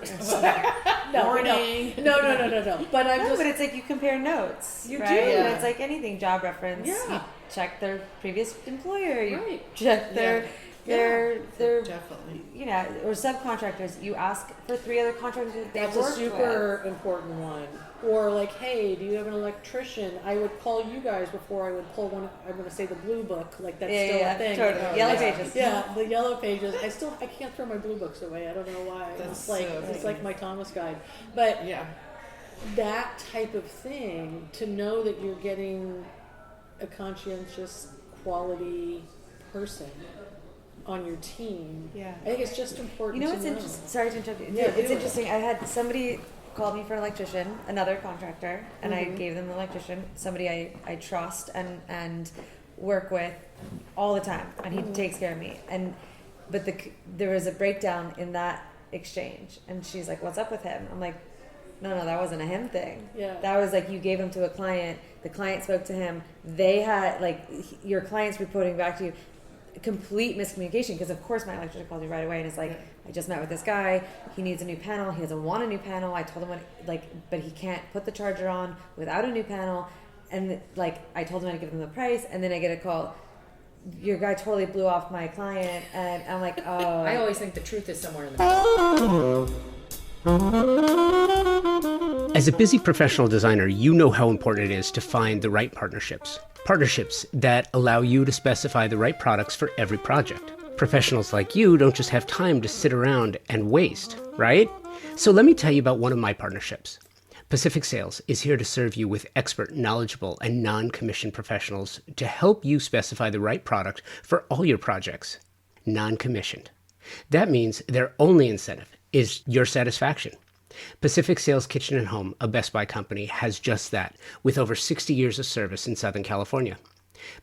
Warning. No. But I'm No, just. but it's like you compare notes. You right? do. And Yeah. it's like anything, job reference. Yeah. You check their previous employer. You Right. check their Definitely. you know, or subcontractors. You ask for 3 other contractors that they've That's a worked super important one. Or like, hey, do you have an electrician? I would call you guys before I would pull one. I'm going to say the blue book, like that's with. still Yeah. a thing. Totally. Yellow yeah. pages. Yeah, the yellow pages. I can't throw my blue books away. I don't know why. That's It's like so it's funny. like my Thomas guide. But Yeah. that type of thing, to know that you're getting a conscientious, quality person on your team. Yeah. I think it's just important. You know what's to know. interesting? Sorry to interrupt you. Yeah, It's do it. interesting. I had somebody called me for an electrician, another contractor, and I gave them an electrician, somebody I trust and work with all the time, and he takes care of me. But there was a breakdown in that exchange, and she's like, "What's up with him?" I'm like, "No, that wasn't a him thing. Yeah. That was like you gave him to a client. The client spoke to him. They had your client's reporting back to you." Complete miscommunication, because of course my electrician called you right away and is like, Yeah. I just met with this guy, he needs a new panel, he doesn't want a new panel, I told him but he can't put the charger on without a new panel, and I told him I'd give him the price, and then I get a call, your guy totally blew off my client, and I'm like, oh. I always think the truth is somewhere in the middle. As a busy professional designer, you know how important it is to find the right partnerships. Partnerships that allow you to specify the right products for every project. Professionals like you don't just have time to sit around and waste, right? So let me tell you about one of my partnerships. Pacific Sales is here to serve you with expert, knowledgeable, and non-commissioned professionals to help you specify the right product for all your projects. Non-commissioned. That means their only incentive is your satisfaction. Pacific Sales Kitchen and Home, a Best Buy company, has just that, with over 60 years of service in Southern California.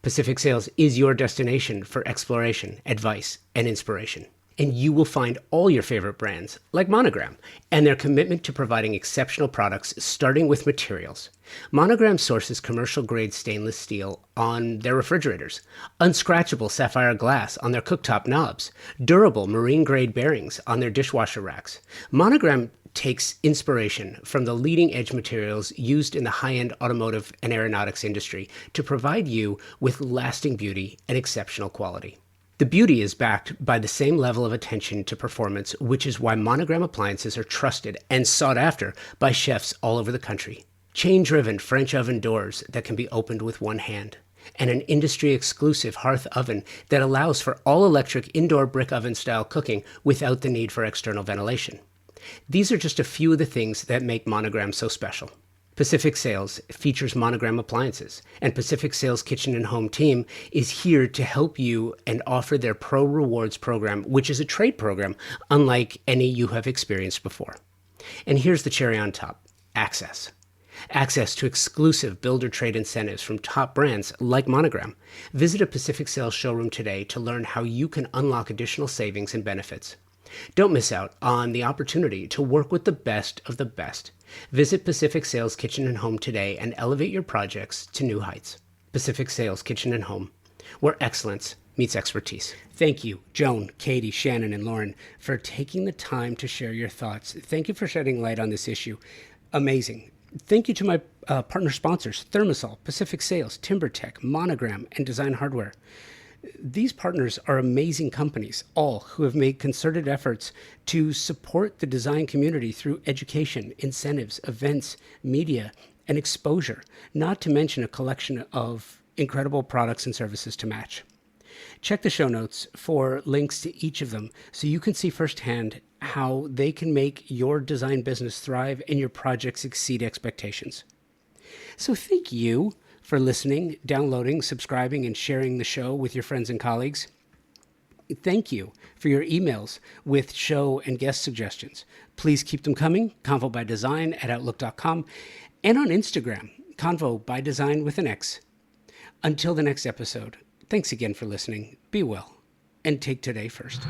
Pacific Sales is your destination for exploration, advice, and inspiration. And you will find all your favorite brands, like Monogram, and their commitment to providing exceptional products, starting with materials. Monogram sources commercial-grade stainless steel on their refrigerators, unscratchable sapphire glass on their cooktop knobs, durable marine-grade bearings on their dishwasher racks. Monogram takes inspiration from the leading-edge materials used in the high-end automotive and aeronautics industry to provide you with lasting beauty and exceptional quality. The beauty is backed by the same level of attention to performance, which is why Monogram appliances are trusted and sought after by chefs all over the country. Chain-driven French oven doors that can be opened with one hand, and an industry-exclusive hearth oven that allows for all-electric indoor brick oven-style cooking without the need for external ventilation. These are just a few of the things that make Monogram so special. Pacific Sales features Monogram appliances, and Pacific Sales Kitchen and Home team is here to help you and offer their Pro Rewards program, which is a trade program unlike any you have experienced before. And here's the cherry on top, access. Access to exclusive builder trade incentives from top brands like Monogram. Visit a Pacific Sales showroom today to learn how you can unlock additional savings and benefits. Don't miss out on the opportunity to work with the best of the best. Visit Pacific Sales Kitchen and Home today and elevate your projects to new heights. Pacific Sales Kitchen and Home, where excellence meets expertise. Thank you, Joan, Katie, Shannon, and Lauren, for taking the time to share your thoughts. Thank you for shedding light on this issue. Amazing. Thank you to my partner sponsors, Thermosol, Pacific Sales, TimberTech, Monogram, and Design Hardware. These partners are amazing companies, all who have made concerted efforts to support the design community through education, incentives, events, media, and exposure, not to mention a collection of incredible products and services to match. Check the show notes for links to each of them so you can see firsthand how they can make your design business thrive and your projects exceed expectations. So thank you for listening, downloading, subscribing, and sharing the show with your friends and colleagues. Thank you for your emails with show and guest suggestions. Please keep them coming, Convo by Design at Outlook.com, and on Instagram, Convo by Design with an X. Until the next episode, thanks again for listening. Be well, and take today first.